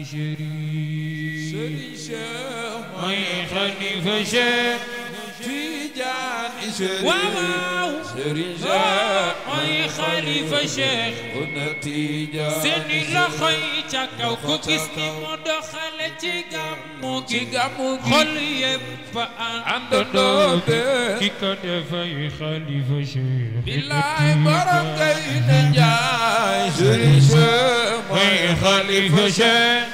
Serigne Cheikh mooy xalifa Cheikh Tidiane Serigne waaw Serigne Cheikh mooy xalifa Cheikh Tidiane seeni loxo yi ca kaw ku gis ni mu doxale ci gàmmu gi xol yépp àndandoo ki ko defay xalifa Cheikh billaay borom kay na njaay Serigne Cheikh mooy xalifa Cheikh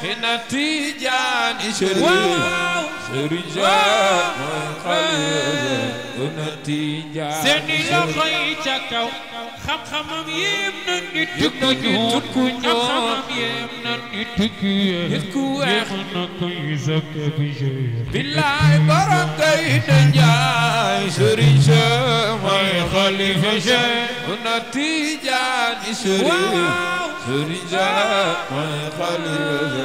Tidiane Serigne Serigne Cheikh mooy xalifa Tidiane seeni loxo yi ca kaw xam-xamam yéem na nit ku ñuul xam-xamam yéem na nit ku weex na koy zakke bi Cheikh billaay borom kay na njaay Serigne Cheikh mooy xalifa Cheikh Tidiane Serigne Serigne Cheikh mooy xalifa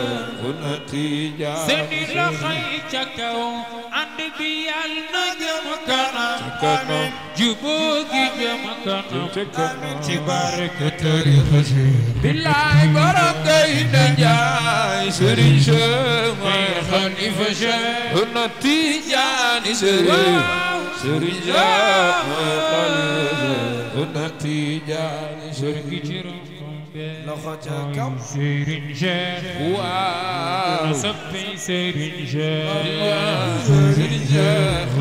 Tidiane seeni loxo yi ca kaw ànd bi Yàlla na jëm kanam jubóo gi jëm kanam ci barke tariixa Cheikh billaay borom kay na njaay Serigne Cheikh mooy xalifa Cheikh Tidiane Serigne Serigne Cheikh mooy xalifa Tidiane Serigne loxo ca kaw Serigne Cheikh waaw soppi Serigne Cheikh Serigne Cheikh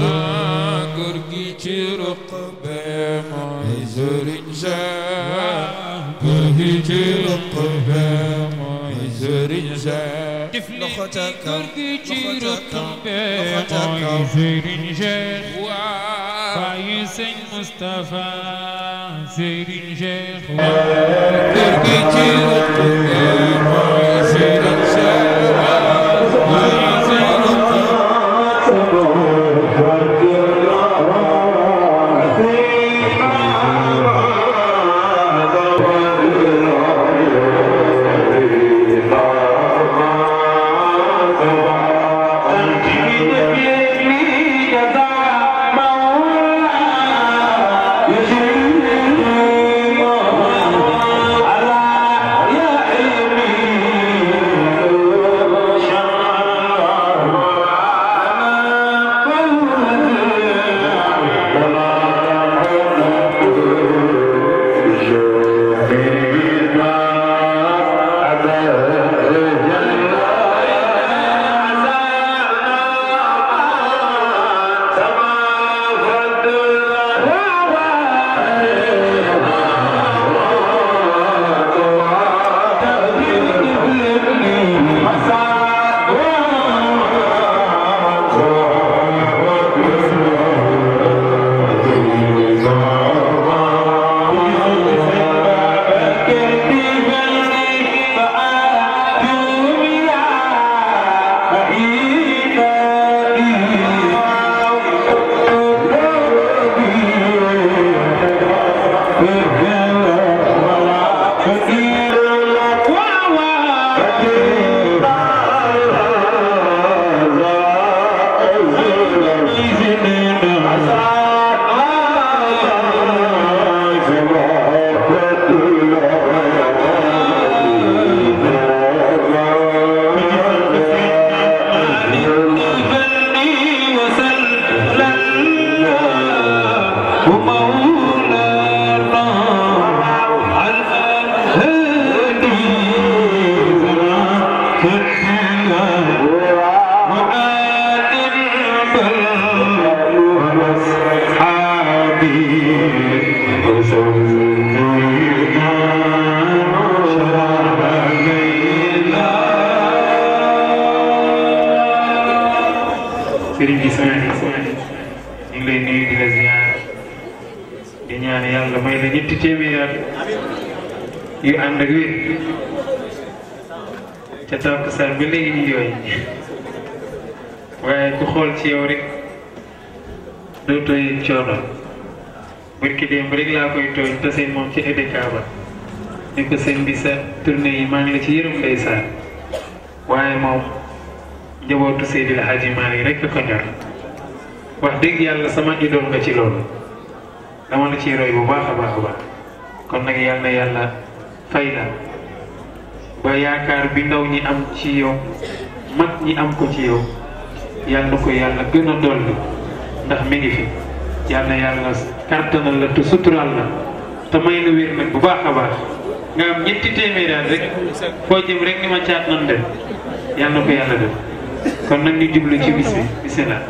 góor gi ci ruq be mooy Serigne Cheikh góor gi ci ruq be mooy Serigne Cheikh loxo ca kaw góor gi ci ruq be mooy Serigne Cheikh waaw bàyyi Sëñ Moustapha Serigne Cheikh góor gi ci ruq be mooy Serigne Cheikh ci EDK ni ko sëñ bi sa tournée yi maa ngi la ci yërëm ndeysaan waaye moom njabootu Seydi El Hadji Malick rek ko ñor wax dëgg yàlla sama idole nga ci loolu dama la ciy roy bu baax a baax a baax kon nag yàlla na yàlla fay la ba yaakaar bi ndaw ñi am ci yow mag ñi am ko ci yow yàlla na ko yàlla gën a dolli ndax mi ngi fi yàlla yàlla kàttanal la te sutural la te may la wér nag bu baax a baax nga am ñetti téeméer rek foo jëm rek ni ma caat nan dem yàlla na ko yàlla def kon nag ñu jublu ci bis bi bismillah.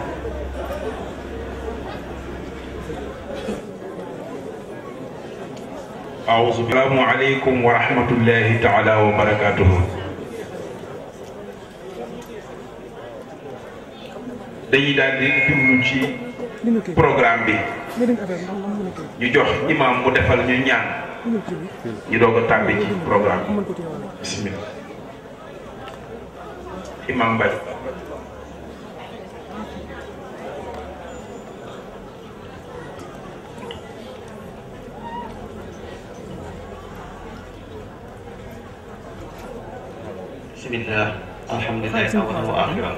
Assalaamu aleykum wa rahmatullahi taala wa barakatuhu. dañuy daal di jublu ci programme bi ñu jox imam mu defal ñu ñaan ñu doog a tàbbi ci programme bi bismillah imam Mbaye. bismillah alhamdulillahi awwalan wa akhiran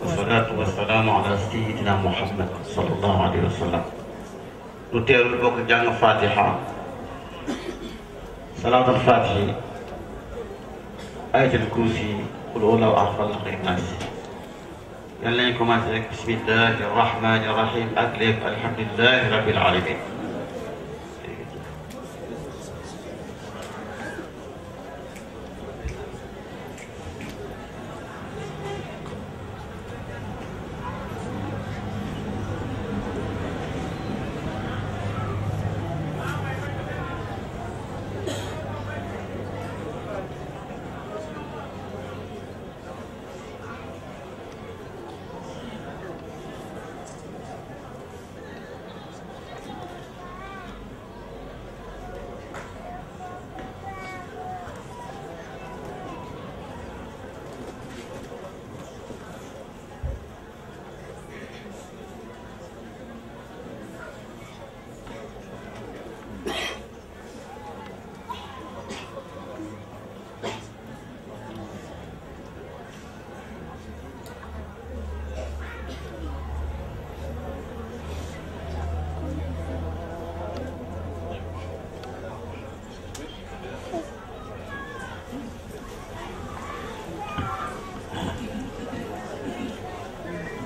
wassalatu wassalamu ala sayyidina muhammad sallallahu alayhi wa sallam. lu teerul bokk jàng fatiha salaatul fatihi ayatul kursi qul huwallahu ahad falaq nas. yàlla nañu commencé rek bismillahi rahmani rahim ak léegi alhamdulillahi rabbil alamin.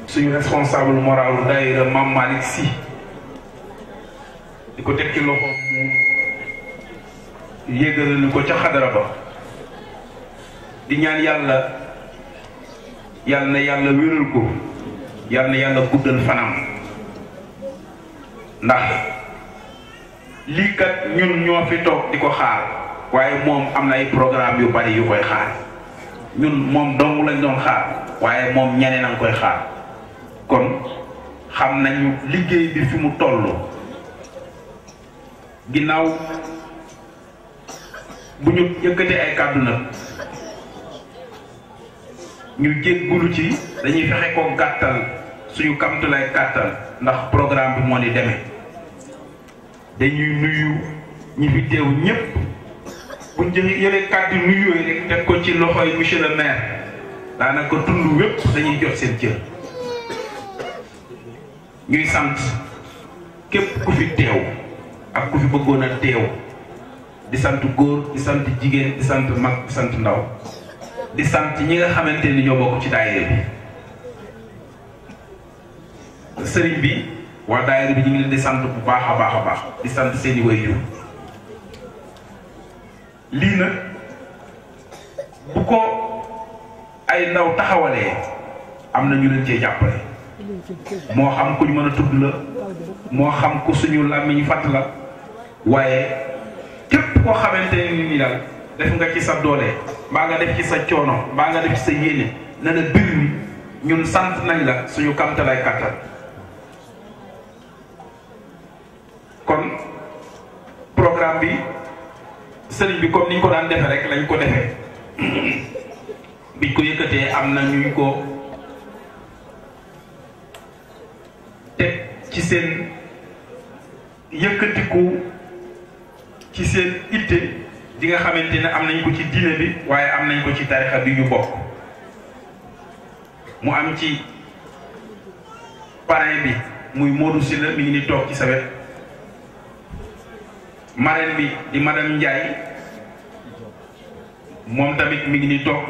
suñu responsable moral daayira Mame Malick Sy di ko teg ci loxo mu yéegal ñu ko ca xadara ba di ñaan yàlla na yàlla wéral ko yàlla na yàlla guddal fanam ndax lii kat ñun ñoo fi toog di ko xaar waaye moom am na ay programme yu bari yu koy xaar ñun moom dong lañ doon xaar waaye moom ñeneen a ngi koy xaar kon xam nañu liggéey bi fi mu toll ginnaaw bu ñu yëkkatee ay kàddu nag ñu jéggulu ci dañuy fexe ko gàttal suñu kamtulay gàttal ndax programme bi moo ni demee dañuy nuyu ñi fi teew ñépp buñ jëlee kàddu nuyu yooyu rek teg ko ci loxoy monsieur le maire daanaka tund wépp dañuy jot seen cër ñuy sant képp ku fi teew ak ku fi bëggoon a teew di sant góor di sant jigéen di sant mag di sant ndaw di sant ñi nga xamante ni ñoo bokk ci daayira bi sëriñ bi waa daayira bi ñu ngi leen di sant bu baax a baax a baax di sant seeni waajur lii nag bu ko ay ndaw taxawalee am na ñu leen cee jàppale moo xam ku ñu mën a tudd la moo xam ku suñu làmmiñ fàtt la waaye képp koo xamante ne ni daal def nga ci sa doole mbaa nga def ci sa coono mbaa nga def ci sa yéene na la bir ni ñun sant nañ la suñu kamtalay kàttan kon programme bi sëriñ bi comme niñ ko daan defe rek lañ ko defee biñ ko yëkkatee am na ñu ko teg ci seen yëkkatiku ci seen itte di nga xamante ne am nañ ko ci diine bi waaye am nañ ko ci tarixa bi ñu bokk mu am ci parrain bi muy Modou Sylla mi ngi ni toog ci sa wet marraine bi di madame Ndiaye moom tamit mi ngi ni toog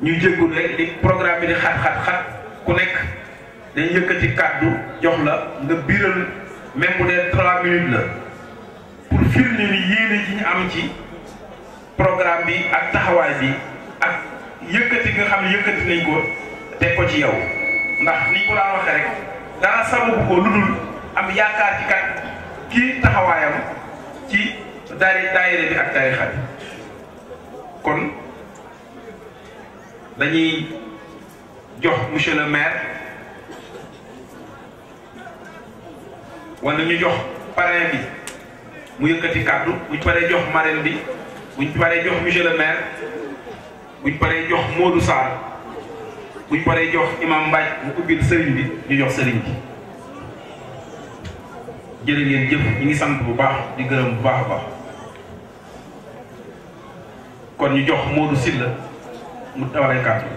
ñu jéggul rek di programme bi di xat ku nekk day yëkkati kàddu jox la nga biiral même bu dee 3 minutes la pour firnde ni yéene ji ñu am ci programme bi ak taxawaay bi ak yëkkati nga xam ne yëkkati nañ ko teg ko ci yow ndax ni ko daan waxee rek dara sababu ko lu dul am yaakaar ci kat kii taxawaayam ci daayira bi ak tarixa bi kon dañuy jox monsieur le maire wala ñu jox parrain bi mu yëkkati kàddu buñ paree jox marraine bi buñ paree jox monsieur le maire buñ paree jox Modou Sarr buñ paree jox imam Mbaaj mu ubbil sëriñ bi ñu jox sëriñ bi jërë ngeen jëf ñu ngi sant bu baax di gërëm bu baax a baax kon ñu jox Modou Sylla mu tawalee kàddu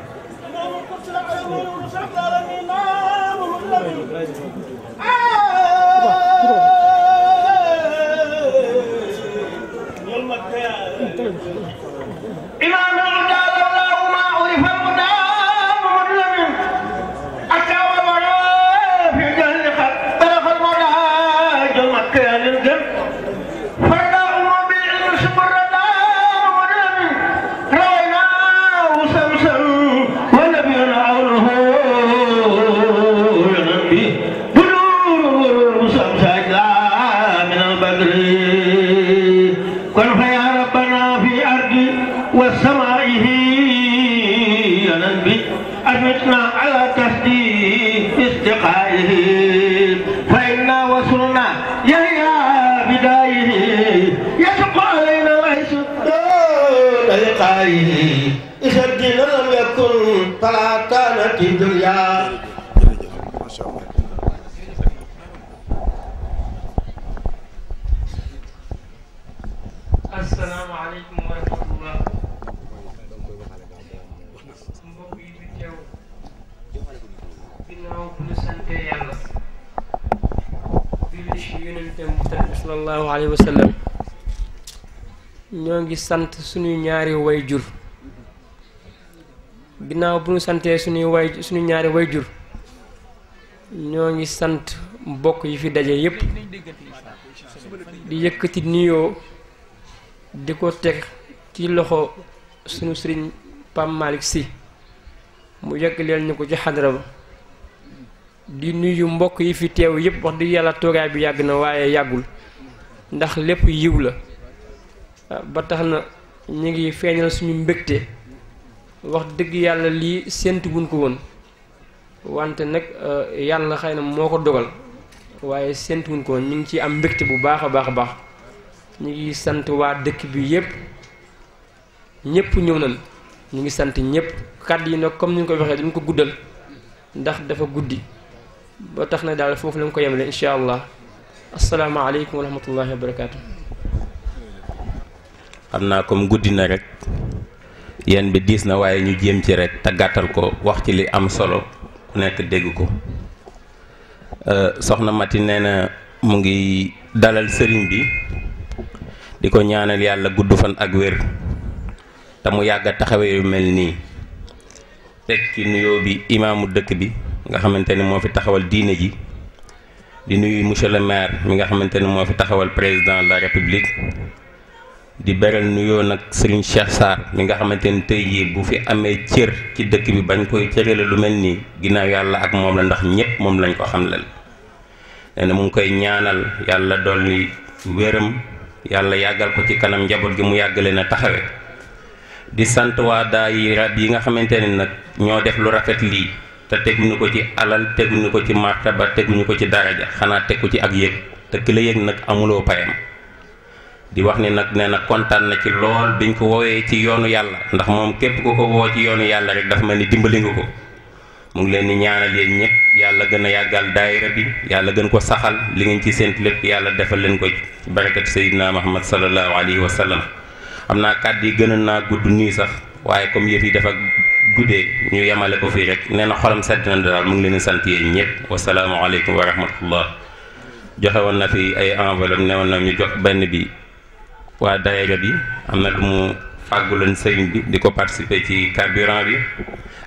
إذا الدين لم يكن فلا كانت الدنيا. السلام عليكم ورحمة الله. mbokk yi fi teew ginnaaw bu ñu sante yàlla julli ci yonentam bu tedd sallallahu alayhi wa sallam ñoo ngi sant suñu ñaari wayjur ginnaaw bu ñu santee suñu ñaari wayjur ñoo ngi sant mbokk yi fi daje yépp di yëkkati nuyoo di ko teg ci loxo suñu sëriñ Pam Malick Sy mu yeggaleel ñu ko ci xadra ba di nuyu mbokk yi fi teew yépp wax di yàlla toogaay bi yàgg na waaye yàggul ndax lépp yiw la ba tax na ñu ngi feeñal suñu mbégte wax dëgg yàlla lii séentu wuñ ko woon wante nag yàlla xëy na moo ko dogal waaye séentu wuñ ko woon ñu ngi ci am mbégte bu baax a baax a baax ñu ngi sant waa dëkk bi yépp ñépp ñëw nañ ñu ngi sant ñépp kàddu yi nag comme ni ñu ko waxee duñ ko guddal ndax dafa guddi ba tax na daal foofu lañ ko yemale incha allah asalaamaaleykum wa rahmatullahi wa barakaatu. xam naa comme guddi na rek yéen bi diis na waaye ñu jéem ci rek te gàttal ko wax ci li am solo ku nekk dégg ko soxna Mati nee na mu ngi dalal sëriñ bi di ko ñaanal yàlla gudd fan ak wér te mu yàgg a taxawee yu mel nii teg ci nuyoo bi imaamu dëkk bi nga xamante ni moo fi taxawal diine ji di nuyu monsieur le maire mi nga xamante ni moo fi taxawal président de la république di beral nuyoo nag Serigne Cheikh Sarr mi nga xamante ni tey jii bu fi amee cër ci dëkk bi bañ koy cërale lu mel nii ginnaaw yàlla ak moom la ndax ñépp moom lañ ko xamlal nee na mu ngi koy ñaanal yàlla dolli wéram yàlla yàggal ko ci kanam njaboot gi mu yàggale na taxawe di sant waa daayira yi nga xamante ni nag ñoo def lu rafet lii te teguñu ko ci alal teguñu ko ci martaba teguñu ko ci daraja xanaa teg ko ci ak yëg te ki la yëg nag amuloo payam di wax ni nag nee na kontaan na ci lool biñ ko woowee ci yoonu yàlla ndax moom képp ku ko woo ci yoonu yàlla rek dafa mel ni dimbali nga ko mu ngi leen di ñaanal yéen ñëpp yàlla gën a yàggal daayira bi yàlla gën ko saxal li ngeen ci séntu lépp yàlla defal leen ko ci barakat Seydina Muhammad sallallahu alayhi wa sallam am naa kàddu yi gën naa gudd nii sax waaye comme yëf yi dafa guddee ñu yemale ko fii rek nee na xolam sedd na daal mu ngi leen di sant yéen ñëpp wasalaamualeykum wa rahmatullah joxe woon na fi ay enveloppe ne woon na ñu jox benn bi waa daayira bi am na lu mu fàgguloon sëriñ bi di ko participer ci carburant bi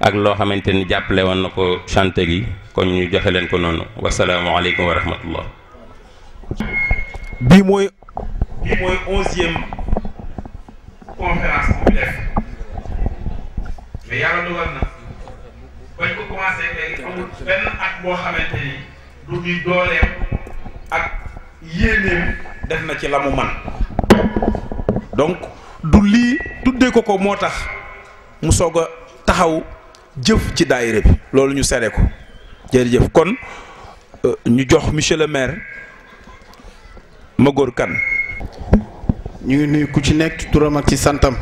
ak loo xamante ni jàppale woon na ko chanté gi kon ñu joxe leen ko noonu wasalaamualeykum wa rahmatullah. bii mooy 11e conférence bu def mais yàlla dogal na bañ ko commencé léegi amul benn at boo xamante ni du ñuy dooleem ak yéeneem def na ci la mu man donc du lii tuddee ko moo tax mu soog a taxaw jëf ci daayira bi loolu ñu sere ko jërëjëf kon ñu jox monsieur le maire Magor Kane. ñu ngi nuyu ku ci nekk ci turam ak ci santam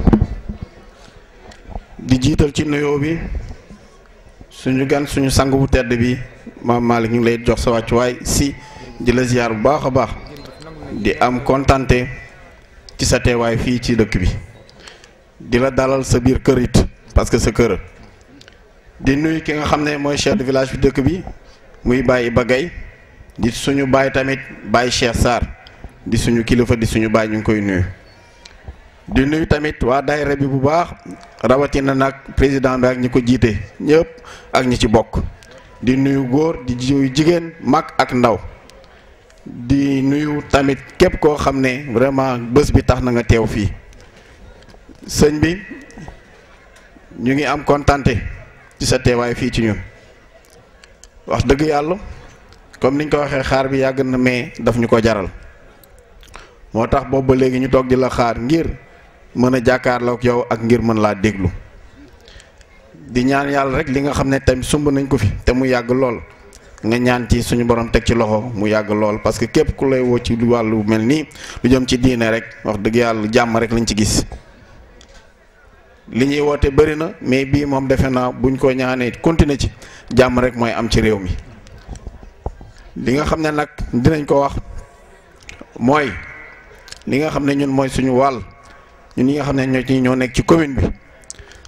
di jiital ci nuyoo bi suñu gan suñu sang bu tedd bi maam Malick ñu ngi lay jox sa wàccuwaay si di la ziar bu baax a baax di am kontante ci sa teewaay fii ci dëkk bi di la dalal sa biir kër it parce que sa kër di nuyu ki nga xam ne mooy chef de village bi dëkk bi muy Baye Iba Gaye di suñu baay tamit Baye Cheikh Sarr di suñu kilifa di suñu baay ñu ngi koy nuyu di nuyu tamit waa daayira bi bu baax rawatina nag président bi ak ñi ko jiite ñëpp ak ñi ci bokk di nuyu góor di nuyu jigéen mag ak ndaw di nuyu tamit képp koo xam ne vraiment bés bi tax na nga teew fii sëñ bi ñu ngi am kontante ci sa teewaay fii ci ñun wax dëgg yàlla comme niñ ko waxee xaar bi yàgg na mais daf ñu ko jaral moo tax boobu ba léegi ñu toog di la xaar ngir mën a jàkkaarloo ak yow ak ngir mën laa déglu di ñaan yàlla rek li nga xam ne tamit sumb nañ ko fi te mu yàgg lool nga ñaan ci suñu borom teg ci loxo mu yàgg lool parce que képp ku lay woo ci wàllu mel nii lu jëm ci diine rek wax dëgg yàlla jàmm rek lañ ci gis li ñuy woote bëri na mais bii moom defe naa buñ ko ñaanee continuer ci jàmm rek mooy am ci réew mi li nga xam ne nag dinañ ko wax mooy li nga xam ne ñun mooy suñu wàll ñun ñi nga xam ne ñoo nekk ci commune bi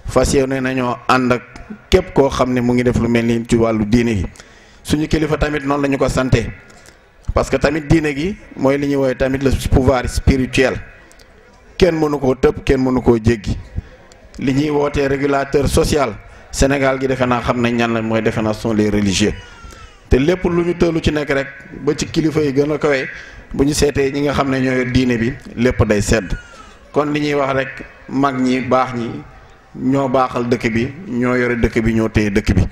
fas yéene nañoo ànd ak képp koo xam ne mu ngi def lu mel ni ci wàllu diine gi suñu kilifa tamit noonu la ñu ko sante parce que tamit diine gi mooy li ñuy woowee tamit le pouvoir spirituel kenn mënu koo tëb kenn mënu koo jéggi li ñuy wootee régulateur social Sénégal gi defe naa xam nañ ñan la mooy defe naa sont les religieux te lépp lu ñu tëlu ci nekk rek ba ci kilifa yi gën a kawe bu ñu seetee ñi nga xam ne ñooy diine bi lépp day sedd kon li ñuy wax rek mag ñi baax ñi ñoo baaxal dëkk bi ñoo yore dëkk bi ñoo téye dëkk bi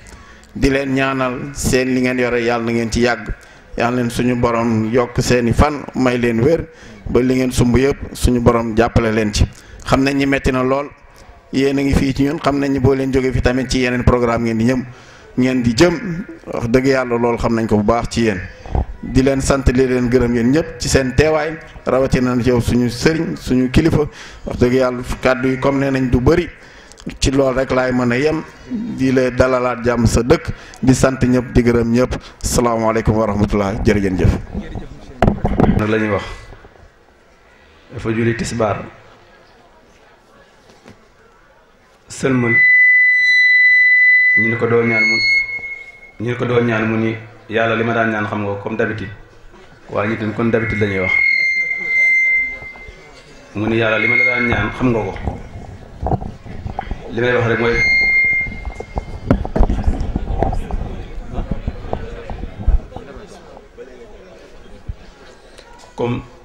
di leen ñaanal seen li ngeen yore yàlla na ngeen ci yàgg yàlla leen suñu borom yokk seeni fan may leen wér ba li ngeen sumb yëpp suñu borom jàppale leen ci xam nañ ñi metti na lool yéen a ngi fii ci ñun xam nañ ñi boo leen jógee fi tamit ci yeneen programme ngeen di jëm wax dëgg yàlla loolu xam nañ ko bu baax ci yéen di leen sant li leen gërëm yéen ñëpp ci seen teewaay rawatina ci yow suñu sëriñ suñu kilifa wax dëgg yàlla kàddu yi comme nee nañ du bëri ci loolu rek laay mën a yem di la dalalaat jàmm sa dëkk di sant ñëpp di gërëm ñëpp salaamaaleykum wa rahmatullah jërëjëf jëf. nag la ñuy wax dafa julli tisbaar sëlmal ñu ne ko doo ñaan mu ni yàlla li ma daan ñaan xam nga comme d'habitude waaye ñu tam kon d'habitude la ñuy wax mu ni yàlla li ma la daan ñaan xam nga ko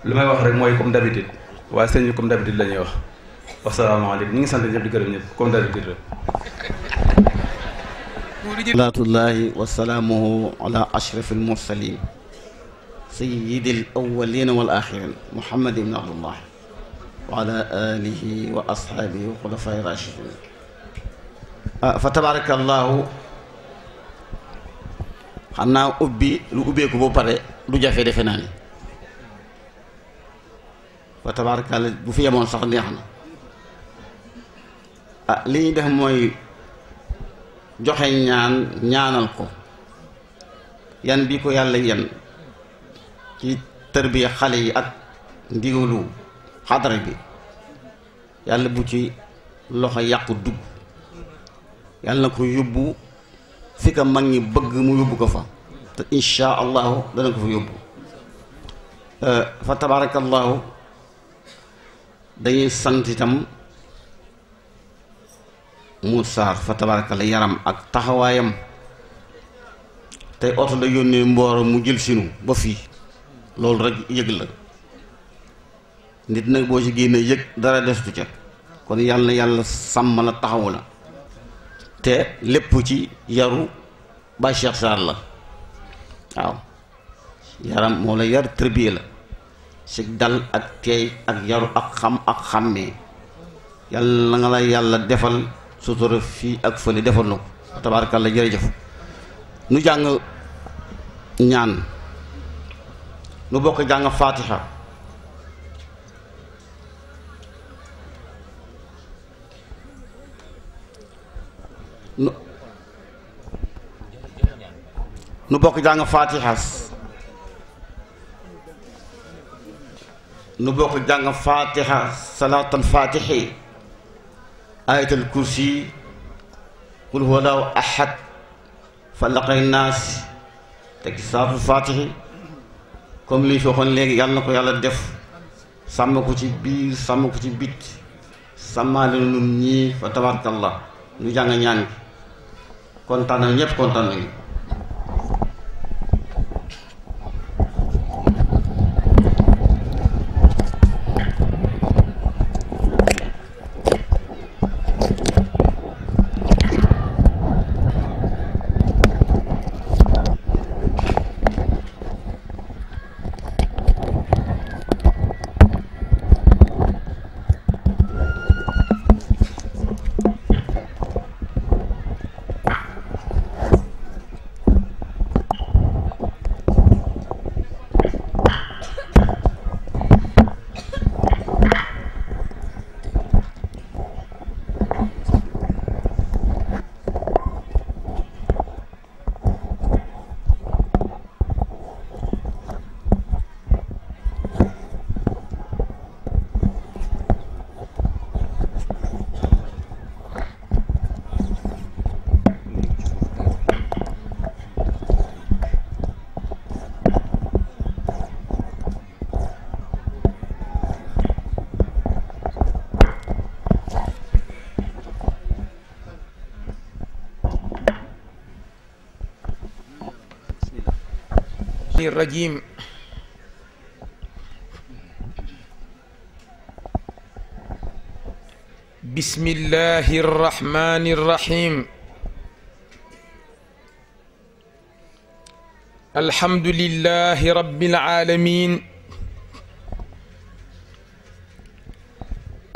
li may wax rek mooy comme d'habitude waaye sëñ bi comme d'habitude la ñuy wax wasalaamaaleykum ñu ngi sant ñëpp di gërëm ñëpp comme d'habitude rek. salaatullahi wa salaamuhu ala ashraf almursalin sayyidi alawalina wal axirin muhammad ibn abdullah wa ala alihi wa ashaabihi wa xulafai rachidin fa tabarakallahu xam naa lu ubbeeku ba pare du jafe defe naa ni fa tabarakallah bu fi yemoon sax neex na li ñuy def mooy joxe ñaanal ko yan bi ko yàlla yan ci tërbiya xale yi ak ndigalu xadara bi yàlla bu ci loxo yàqu dugg yàlla na ko yóbbu fi ka mag ñi bëgg mu yóbbu ko fa te insha allahu dana ko fa yóbbu fa tabarakallahu dañuy sant itam Moussa fa tabarakalla yaram ak taxawaayam tey oto la yónnee Mboro mu jël sinu ba fii loolu rek yëg la nit nag boo ci génnee yëg dara destu ca kon yàlla na yàlla sàmm la taxawu la te lépp ci yaru Baye Cheikh Sarr la waaw yaram moo la yar tërbiye la si dal ak teey ak yaru ak xam ak xàmmee yàlla nga la yàlla defal sutura fii ak fële defal na ko tabaarakalla jërëjëf nu jàng ñaan nu bokk jàng fatiha nu bokk jàng fatiha nu bokk jàng fatiha salaatal fatihi ayatul kursi qul huwallahu ahad falaqay naas teg ci salaatul fatihi comme li ñu waxoon léegi yàlla na ko yàlla def sàmm ko ci biir sàmm ko ci bit sàmmaale nun ñii fa tabarakallah nu jàng ñaan gi kontaan nañu ñëpp kontaan nañu الرجيم بسم الله الرحمن الرحيم الحمد لله رب العالمين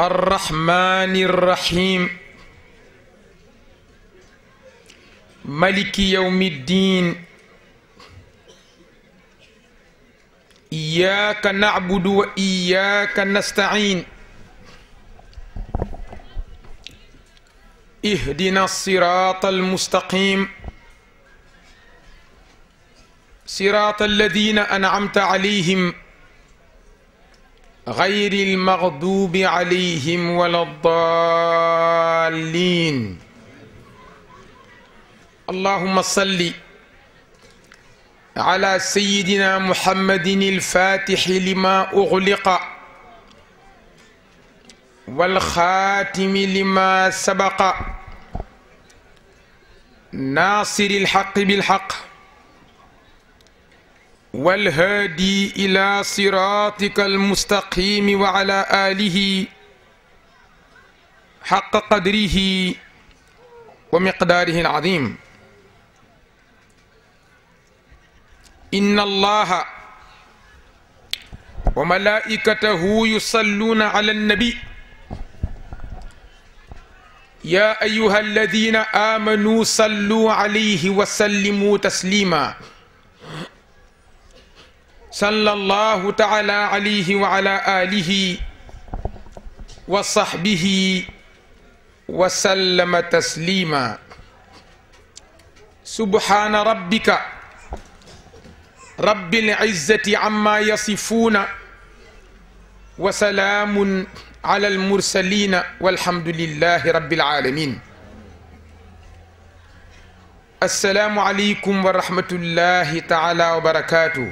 الرحمن الرحيم ملك يوم الدين إياك نعبد وإياك نستعين اهدنا الصراط المستقيم صراط الذين أنعمت عليهم غير المغضوب عليهم ولا الضالين اللهم صل على سيدنا محمد الفاتح لما أغلق والخاتم لما سبق ناصر الحق بالحق والهادي إلى صراطك المستقيم وعلى آله حق قدره ومقداره العظيم إن الله وملائكته يصلون على النبي يا أيها الذين آمنوا صلوا عليه وسلموا تسليما صلى الله تعالى عليه وعلى آله وصحبه وسلم تسليما سبحان ربك رب العزة عما يصفون وسلام على المرسلين والحمد لله رب العالمين السلام عليكم ورحمة الله تعالى وبركاته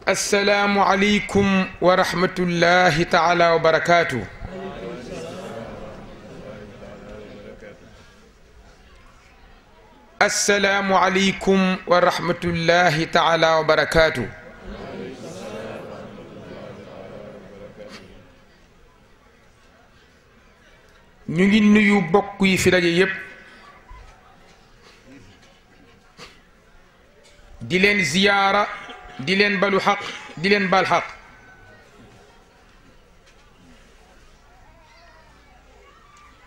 السلام عليكم ورحمة الله تعالى وبركاته. السلام عليكم ورحمة الله تعالى وبركاته. ñu ngi nuyu bokk yi fi daje yépp di leen ziyaara di leen balu xaq di leen bal xaq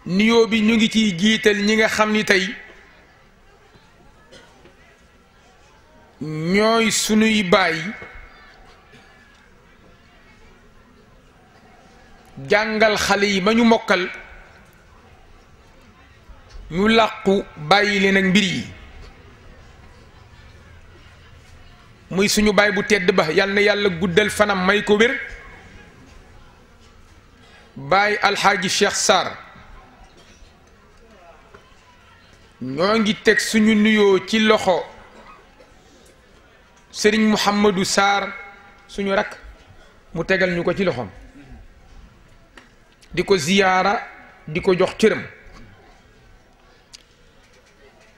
nuyoo bi ñu ngi ciy jiital ñi nga xam ni tey ñooy sunuy baay jàngal xale yi ba ñu mokkal ñu làqu bàyyi leen ak mbir yi muy suñu baay bu tedd ba yal na yàlla guddal fanam may ko wér baay alxaaji Cheikh Sarr ñoo ngi teg suñu nuyoo ci loxo sëriñ Mouhamadou Sarr suñu rakk mu tegal ñu ko ci loxoom di ko ziyaara di ko jox cëram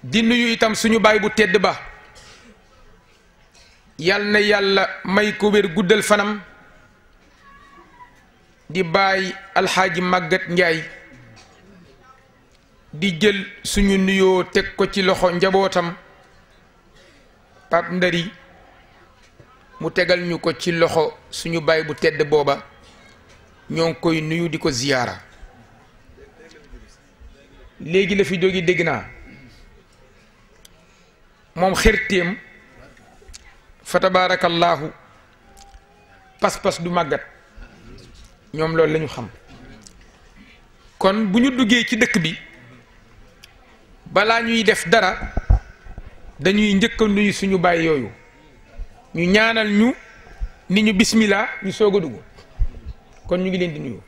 di nuyu itam suñu baay bu tedd ba yal na yàlla may ko wér guddal fanam di baay alxaaji Màggat Njaay di jël suñu nuyoo teg ko ci loxo njabootam Pap Ndari mu tegal ñu ko ci loxo suñu baay bu tedd booba ñoo ngi koy nuyu di ko ziyaara léegi la fi jóge dégg naa moom xërtéem fa tabaarakallaahu pas-pas du màggat ñoom loolu la ñu xam kon bu ñu duggee ci dëkk bi balaa ñuy def dara dañuy njëkk a nuyu suñu baay yooyu ñu ñaanal ñu ni ñu bismillah ñu soog a dugg kon ñu ngi leen di nuyu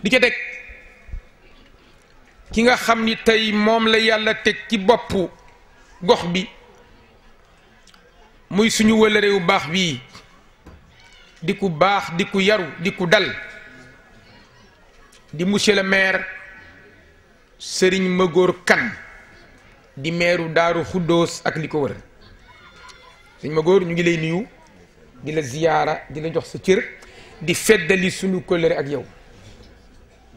di ca teg ki nga xam ni tey moom la yàlla teg ci boppu gox bi muy suñu wëlëre wu baax bii di ku baax di ku yaru di ku dal di monsieur le maire Serigne Magor Kane di meeru Daaru Xuddoos ak li ko wër sëñ Magor ñu ngi lay nuyu di la ziyaara di la jox sa cër di feddali suñu kóllëre ak yow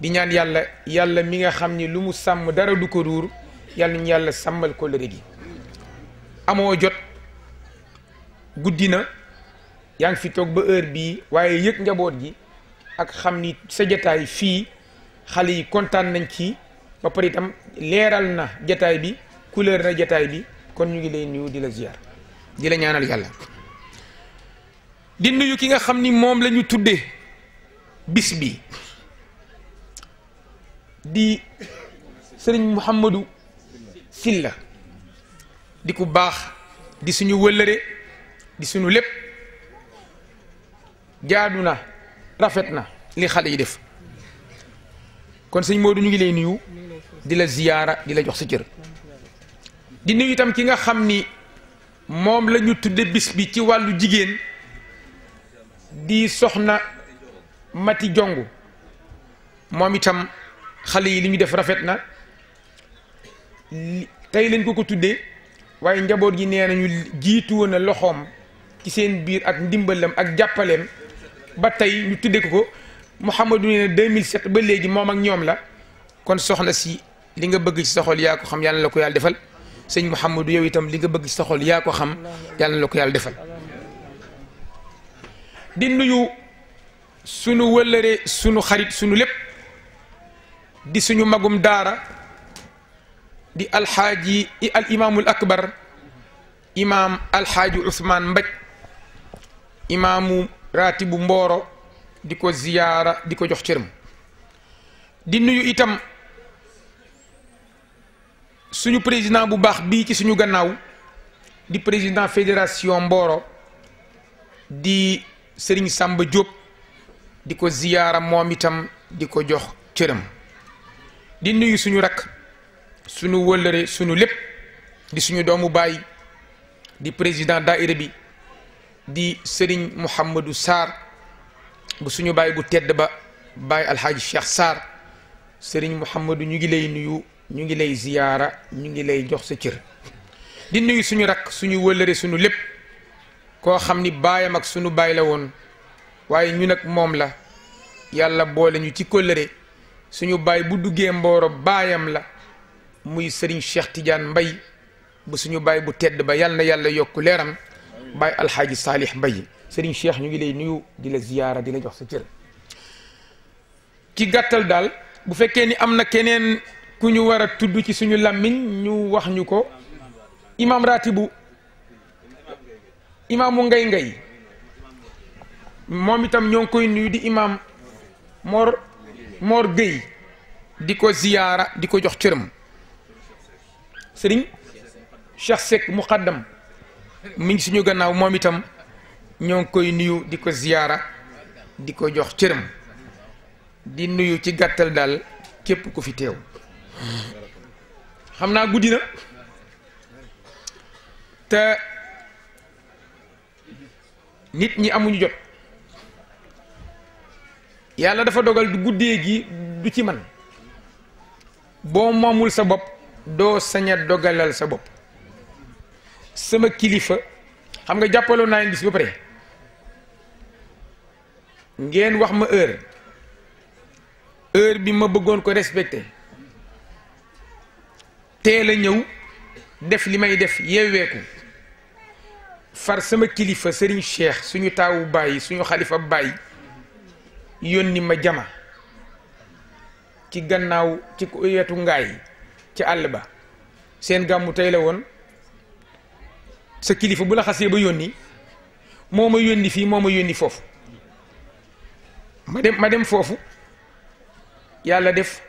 di ñaan yàlla yàlla mi nga xam ni lu mu sàmm dara du ko ruur yàlla ñu yàlla sàmmal kóllëre gi amoo jot guddi na yaa ngi fi toog ba heure bii waaye yëg njaboot gi ak xam ni sa jataay fii xale yi kontaan nañ ci ba pare itam leeral na jataay bi couleur na jataay bi kon ñu ngi lay nuyu di la ziar di la ñaanal yàlla di nuyu ki nga xam ni moom la ñu tuddee bis bi di sëriñ Mouhamadou Silla di ku baax di suñu wëllëre di suñu lépp jaadu na rafet na li xale yi def kon sëñ Modou ñu ngi lay nuyu di la ziyaara di la jox sa cër di nuyu itam ki nga xam ni moom la ñu tudde bis bi ci wàllu jigéen di soxna Mati Jongu moom itam xale yi li ñu def rafet na tey lañ ko tuddee waaye njaboot gi nee nañu jiitu woon na loxoom ci seen biir ak ndimbalam ak jàppaleem ba tey ñu tuddee ko Mouhamadou nee na 2007 ba léegi moom ak ñoom la kon soxna si li nga bëgg ci sa xol yaa ko xam yàlla la ko yàlla defal sëñ Mouhamadou yow itam li nga bëgg ci sa xol yaa ko xam yàlla la ko yàlla defal di nuyu sunu wëllëre sunu xarit sunu lépp di suñu magum daara di alxaaji al imaamul akbar imaam alxaaji Ousmane Mbaj imaamu raatibu Mboro di ko ziyaara di ko jox cëram di nuyu itam suñu président bu baax bii ci suñu gannaaw di président fédération Mboro di Serigne Samba Diop di ko ziyaara moom itam di ko jox cëram di nuyu suñu rakk suñu wëllëre suñu lépp di suñu doomu baay di président daayira bi di Serigne Mouhamadou Sarr bu suñu baay bu tedd ba baay alxaaji Cheikh Sarr Serigne Mouhamadou ñu ngi lay nuyu ñu ngi lay ziyaara ñu ngi lay jox sa cër di nuyu suñu rakk suñu wëllëre suñu lépp koo xam ni baayam ak suñu baay la woon waaye ñu nag moom la yàlla boole ñu ci kóllëre suñu baay bu duggee Mboro baayam la muy Serigne Cheikh Tidiane Mbaye bu suñu baay bu tedd ba yàlla na yàlla yokk leeram baay alxaaji Saalih Mbaye Serigne Cheikh ñu ngi lay nuyu di la ziyaara di la jox sa cër ci gàttal daal bu fekkee ni am na keneen ku ñu war a tudd ci suñu làmmiñ ñu wax ñu ko imam ratibu imaamu ngay moom itam ñoo ngi koy nuyu di imam Mor Gueye di ko ziyaara di ko jox cëram Serigne Cheikh Seck muqaddam mi ngi suñu gannaaw moom itam ñoo ngi koy nuyu di ko ziyaara di ko jox cëram di nuyu ci gàttal daal képp ku fi teew xam naa guddi na te nit ñi amuñu jot yàlla dafa dogal du guddee gi du ci man boo moomul sa bopp doo sañ a dogalal sa bopp sama kilifa xam nga jàppaloo naa leen bis ba pare ngeen wax ma heure bi ma bëggoon ko respecté teel a ñëw def li may def yeeweeku far sama kilifa Serigne Cheikh suñu taawu bàyyi suñu xalifa bàyyi yónni ma jama ci gannaaw ci wetu ngaay ci àll ba seen gàmmu tey la woon sa kilifa bu la xasee ba yónni moo ma yónni fii moo ma yónni foofu ma dem foofu yàlla def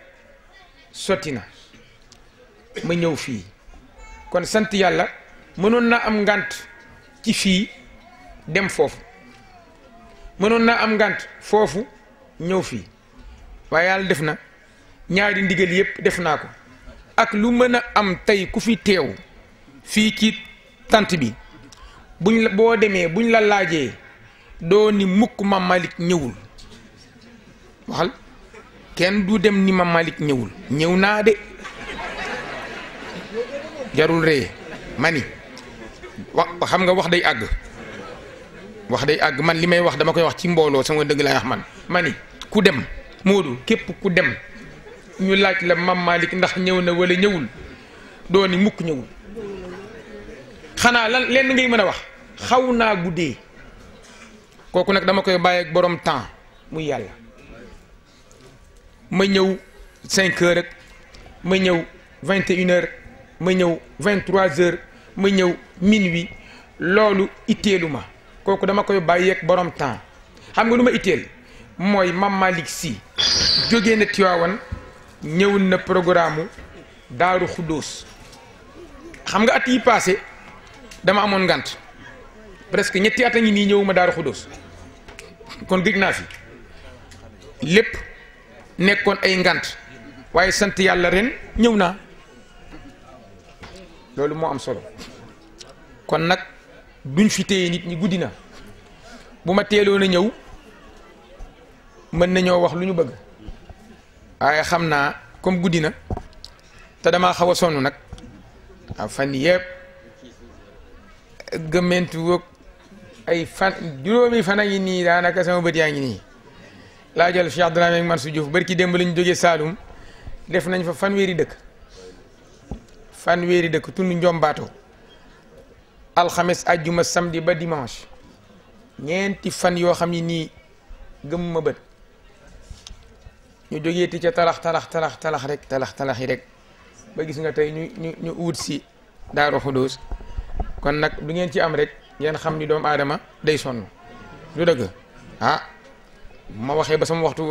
sotti na ma ñëw fii kon sant yàlla mënoon naa am ngànt ci fii dem foofu mënoon naa am ngànt foofu ñëw fii waaye yàlla def na ñaari ndigal yépp def naa ko ak lu mën a am tey ku fi teew fii ci tant bi buñ la boo demee buñ la laajee doo ni mukk Mame Malick ñëwul waxal kenn du dem ni Mame Malick ñëwul ñëw naa de jarul ree mani wax xam nga wax day àgg man li may wax dama koy wax ci mbooloo sama dëgg laay wax man mani ku dem Moodu képp ku dem ñu laaj la Mame Malick ndax ñëw na wala ñëwul doo ni mukk ñëwul xanaa lan lenn ngay mën a wax xaw naa guddee kooku nag dama koy bàyyi ak borom temps muy yàlla ma ñëw 5 heures rek ma ñëw 21 heures ma ñëw 23 heures ma ñëw minuit loolu itteelu ma kooku dama koy bàyyi ak borom temps xam nga lu ma itteel mooy Mame Malick Sy jógee na Tiwaawan ñëw na programme Daaru Xuddoos xam nga at yi passé dama amoon ngant presque ñetti at a ngi nii ñëwuma Daaru Xuddoos kon gëj naa fi lépp nekkoon ay ngant waaye sant yàlla ren ñëw naa loolu moo am solo kon nag duñ fi téye nit ñi guddi na bu ma teeloon a ñëw mën nañoo wax lu ñu bëgg waaye xam naa comme guddi na te damaa xaw a sonn nag fan yëpp gëmmentu woog ay fan juróomi fan a ngi nii daanaka sama bët yaa ngi nii laa jël Cheikh Dramé ak Mansour Diouf barki démb lañu jógee Saalum def nañ fa fanweeri dëkk tund Njombaato alxames ajjuma samedi ba dimanche ñeenti fan yoo xam ni nii gëmuma bët ñu jógee ti ca talax yi rek ba gis nga tey ñu wut si Daaru Xuddoos kon nag du ngeen ci am rek ngeen xam ni doomu aadama day sonn lu dëgg ma waxee ba sama waxtu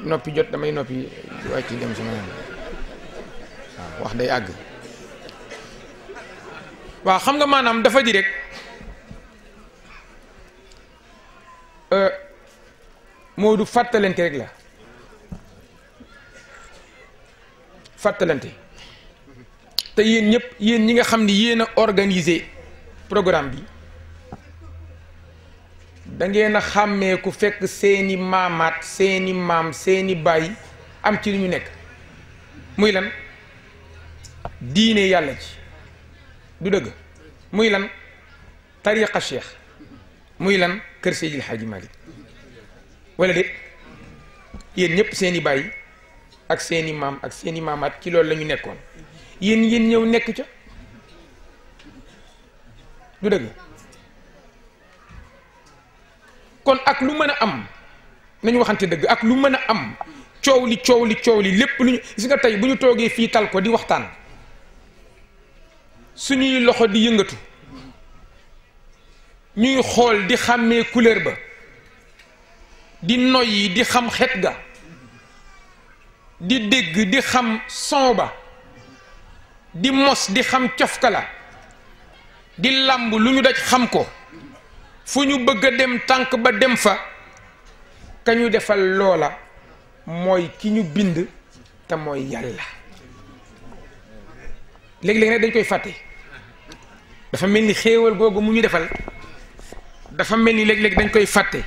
noppi jot damay noppi wàcc dem sama yoon waaw wax day àgg waaw xam nga maanaam dafa di rek Moodu fàttalante rek la fàttalante te yéen ñëpp yéen ñi nga xam ni yéen a organisé programme bi da ngeen a xàmmee ku fekk seeni maamaat seeni maam seeni baay am ci li ñu nekk muy lan diine yàlla ci du dëgg muy lan tariqa cheikh muy lan kër Seydil Hadji Malick wala de yéen ñëpp seeni baay ak seeni maam ak seeni maamaat ci loolu la ñu nekkoon yéen ñëw nekk ca du dëgg kon ak lu mën a am nañu waxante dëgg ak lu mën a am coow li lépp lu ñu gis nga tey bu ñu toogee fii tal ko di waxtaan suñuy loxo di yëngatu ñuy xool di xàmmee couleur ba di noyyi di xam xet ga di dégg di xam son ba di mos di xam cofka la di làmb lu ñu daj xam ko fu ñu bëgg a dem tànk ba dem fa ka ñu defal loola mooy ki ñu bind te mooy yàlla léegi-léegi nag dañ koy fàtte dafa mel ni xéewal googu mu ñu defal dafa mel ni léeg-léeg dañ koy fàtte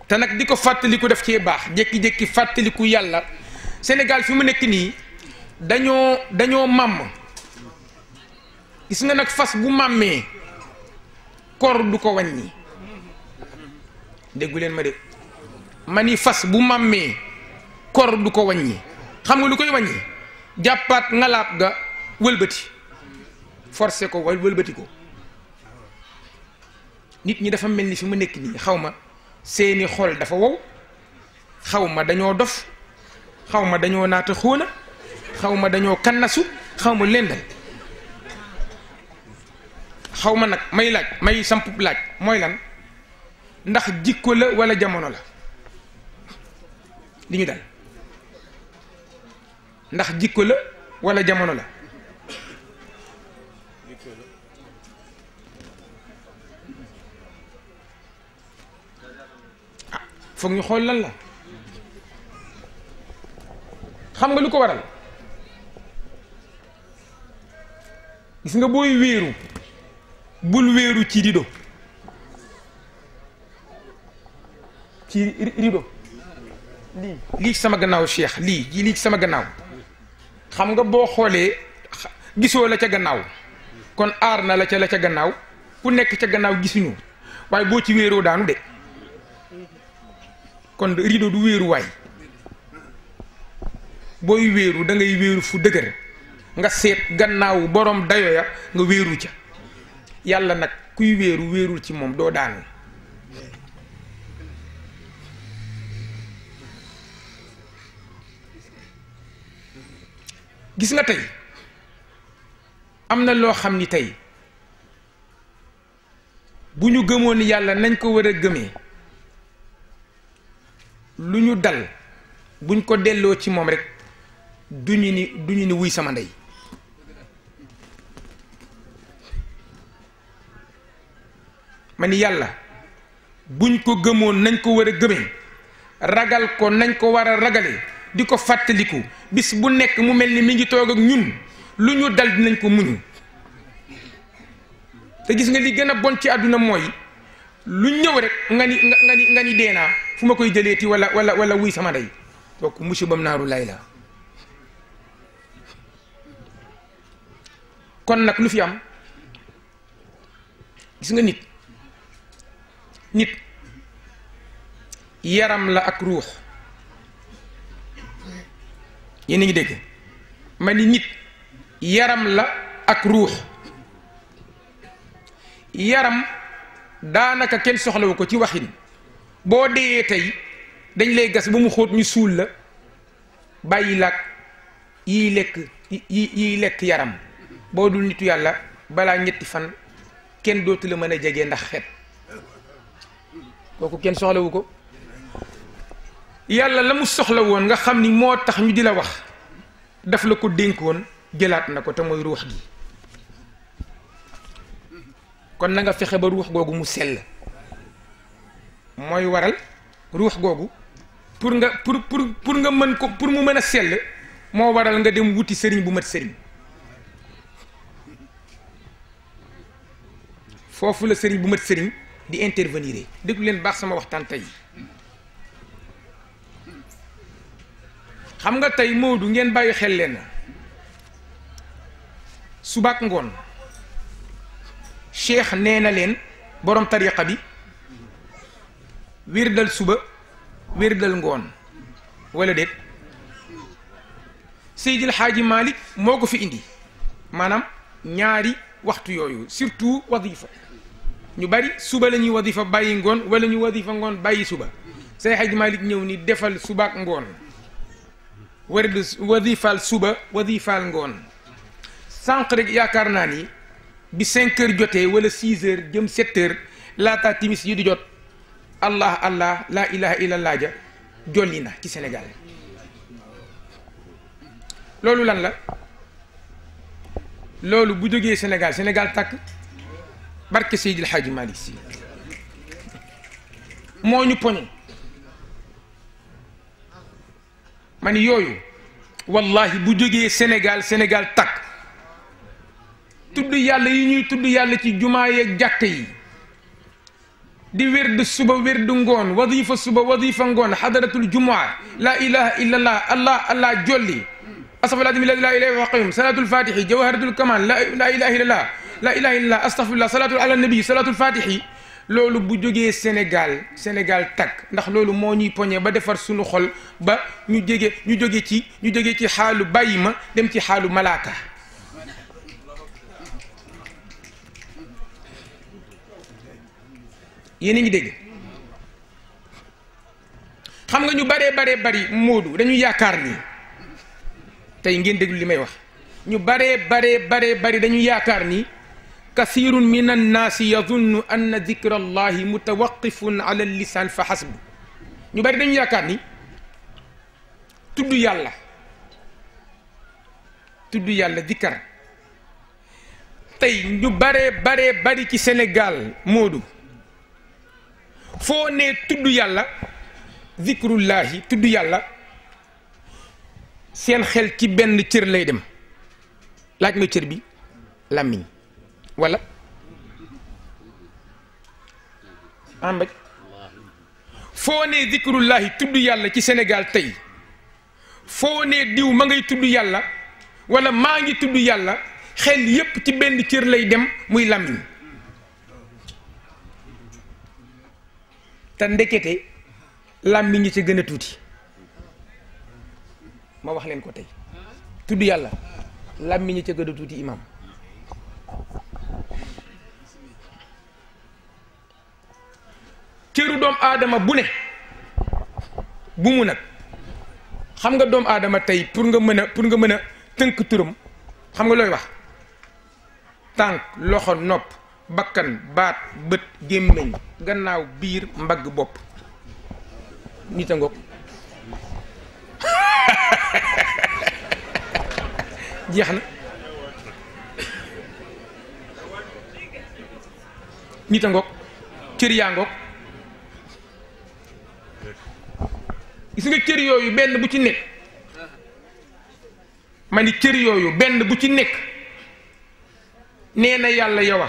te nag di ko fàttaliku def cee baax jékki-jékki fàttaliku yàlla Sénégal fi mu nekk nii dañoo màmm gis nga nag fas bu màmmee kor du ko wàññi déggu leen ma de ma ni fas bu màmmee kor du ko wàññi xam nga lu koy wàññi jàppaat ngalaab ga wëlbati forcé ko wëlbati ko nit ñi dafa mel ni fi mu nekk nii xaw ma seeni xol dafa wow xaw ma dañoo dof xaw ma dañoo naata xóona xaw ma dañoo kannasu xaw ma leen dal xaw ma nag may samp laaj mooy lan ndax jikko la wala jamono la li ñu dal ndax jikko la wala jamono la ah foog ñu xool lan la xam nga lu ko waral gis nga booy wéeru bul wéeru ci rido ci rido lii sama gannaaw Cheikh lii sama gannaaw xam nga boo xoolee gisoo la ca gannaaw kon aar na la ca gannaaw ku nekk ca gannaaw gisuñu waaye boo ci wéeroo daanu de kon rido du wéeru waay booy wéeru da ngay wéeru fu dëgër nga seet gannaaw borom dayo ya nga wéeru ca yàlla nag kuy wéeru wéerul ci moom doo daanu gis nga tey am na loo xam ni tey bu ñu gëmoon yàlla nañ ko war a gëmee lu ñu dal buñ ko delloo ci moom rek duñu ni wuy sama ndey ma ni yàlla buñ ko gëmoon nañ ko war a gëmee ragal ko nañ ko war a ragalee di ko fàttaliku bis bu nekk mu mel ni mi ngi toog ak ñun lu ñu dal dinañ ko muñu te gis nga li gën a bon ci àdduna mooy lu ñëw rek nga ni dee naa fu ma koy jëleeti wala wuy sama ndey kooku musibam naaru lay la kon nag lu fi am gis nga nit yaram la ak ruux yéen a ngi dégg ma ni nit yaram la ak ruux yaram daanaka kenn soxlawu ko ci waxin boo deeyee tey dañ lay gas ba mu xóot ñu suul la bàyyi laag yiy lekk yaram boo dul nitu yàlla balaa ñetti fan kenn dootu la mën a jege ndax xet kooku kenn soxlawu ko yàlla la mu soxla woon nga xam ni moo tax ñu di la wax daf la ko dénkoon jëlaat na ko te mooy ruux gi kon na nga fexe ba ruux googu mu sell mooy waral ruux googu pour nga mën ko pour mu mën a sell moo waral nga dem wuti sëriñ bu mat sëriñ foofu la sëriñ bu mat sëriñ di intervenir déglu leen baax sama waxtaan tey xam nga tey Moodu ngeen bàyyi xel leen subaak ngoon cheikh nee na leen borom tariqa bi wirdal suba wirdal ngoon wala déet Seydil Xaaji Malik moo ko fi indi maanaam ñaari waxtu yooyu surtout wadifa ñu bari suba la ñuy wadifa bàyyi ngoon wala ñu wadifa ngoon bàyyi suba Seydil Xaaji Malik ñëw ni defal subaak ngoon wird wadifaal suba wadifaal ngoon sànq rek yaakaar naa ni bi 5 heures jotee wala 6 heures jëm 7 heures laata timis yi di jot allah allah laa ilaha illallah ja jolli na ci Sénégal loolu lan la loolu bu jógee Sénégal Sénégal tàkk barke Seydil Hadji Malick Sy moo ñu poñe ma ni yooyu wallahi bu jógee Sénégal Sénégal tàkk tudd yàlla yi ñuy tudd yàlla ci jumaa yeeg jàkk yi di wérd suba wérd ngoon wadifa suba wadifa ngoon xadaratul jumaa laa ilaha illallah allah allah jolli astaghfirullah la ilaha illa qayyum salatul fatihi jawharatul kamal la ilaha illallah la ilaha illallah astaghfirullah salatul ala nabi salatul fatihi loolu bu jógee Sénégal Sénégal takk ndax loolu moo ñuy poñe ba defar suñu xol ba ñu jóge ci xaalu bàyyi ma dem ci xaalu malaaka yéen a ngi dégg xam nga ñu baree bari Moodu dañu yaakaar ni tey ngeen déglu li may wax ñu baree bari dañu yaakaar ni kathirun min annaasi yadunnu anna dikra allahi mutawaqifun ala lisaan fa xasbu ñu bari dañu yaakaar ni tudd yàlla dikkar tey ñu baree bari ci Sénégal Moodu foo ne tudd yàlla zikrullahi tudd yàlla seen xel ci benn cër lay dem laaj ma cër bi làmmiñ wala ambaj foo ne zikrullahi tudd yàlla ci Sénégal tey foo ne diw ma ngay tudd yàlla wala maa ngi tudd yàlla xel yépp ci benn cër lay dem muy làmmiñ te ndekete làmmiñ ñi ci gën a tuuti ma wax leen ko tey tudd yàlla làmmiñ ñi ci gën a tuuti imam cëru doomu aadama bu ne bu mu nag xam nga doomu aadama tey pour nga mën a tënk turam xam nga looy wax tànk loxo nopp bakkan baat bët gémmiñ gannaaw biir mbagg bopp nit a ngoog jeex na nit a ngoog cër yaa ngoog gis nga cër yooyu benn bu ci nekk ma ni cër yooyu benn bu ci nekk nee na yàlla yowa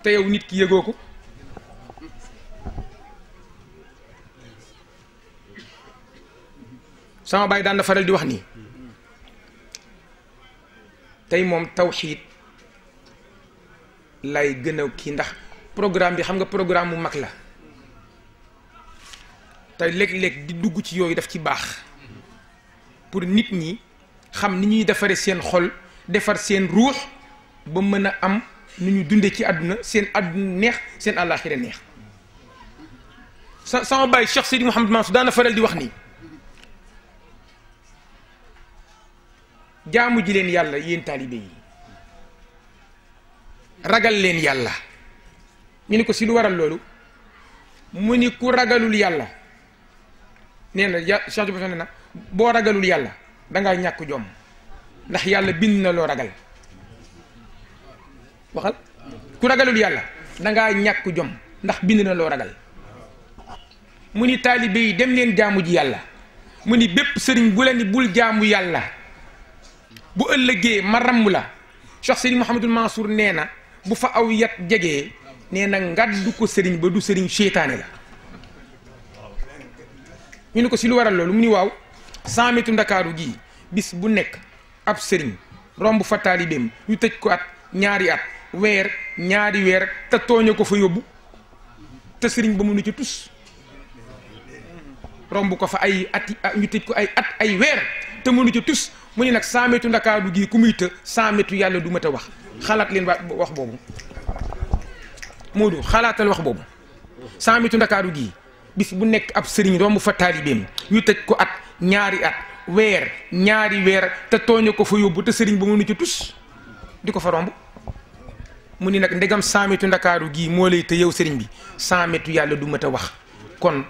te yow nit ki yëgoo ko sama baay daan na faral di wax nii tey moom tawxiid lay gën a kii ndax programme bi xam nga programme mu mag la te léeg-léeg di dugg ci yooyu daf ci baax pour nit ñi xam ni ñuy defare seen xol defar seen ruux ba mën a am nu ñu dunde ci àdduna seen àdduna neex seen àllaaxira neex sama baay Cheikh Seydi Mouhamed Mansour daana faral di wax nii jaamu ji leen yàlla yéen taalibe yi ragal leen yàlla ñu ni ko si lu waral loolu mu ni ku ragalul yàlla nee na Cheikh Diop nee na boo ragalul yàlla dangaa ñàkk jom ndax yàlla bind na loo ragal waxal ku ragalul yàlla dangaa ñàkk jom ndax bind na loo ragal mu ni taalibe yi dem leen jaamu ji yàlla mu ni bépp sëriñ bu la ni bul jaamu yàlla bu ëllëgee ma ramm la Cheikh Seydi Mouhamadul Mansour nee na bu fa aw yat jegee nee na ngàddu ko sëriñ ba du sëriñ seytaane la. ñu ne ko si lu waral loolu mu ni waaw 100 mètres ndakaaru gii bis bu nekk ab sëriñ romb fa taalibeem ñu tëj ko at ñaari at weer ñaari weer te tooña ko fa yóbbu te sëriñ ba mënu ci tus romb ko fa ay at ñu tëj ko ay at ay weer te mënu ci tus mu ni nag 100 mètres ndakaaru gii ku muy të 100 mètres yàlla du mat a wax xalaat leen wax boobu Moodu xalaatal wax boobu 100 mètres ndakaaru gii bis bu nekk ab sëriñ romb fa taalibeem ñu tëj ko at ñaari at weer ñaari weer te tooña ko fa yóbbu te sëriñ ba mënu ci tus di ko fa romb mu ni nag ndegam 100 mètres ndakaaru gii moo lay te yow sëriñ bi 100 mètres yàlla du mat a wax kon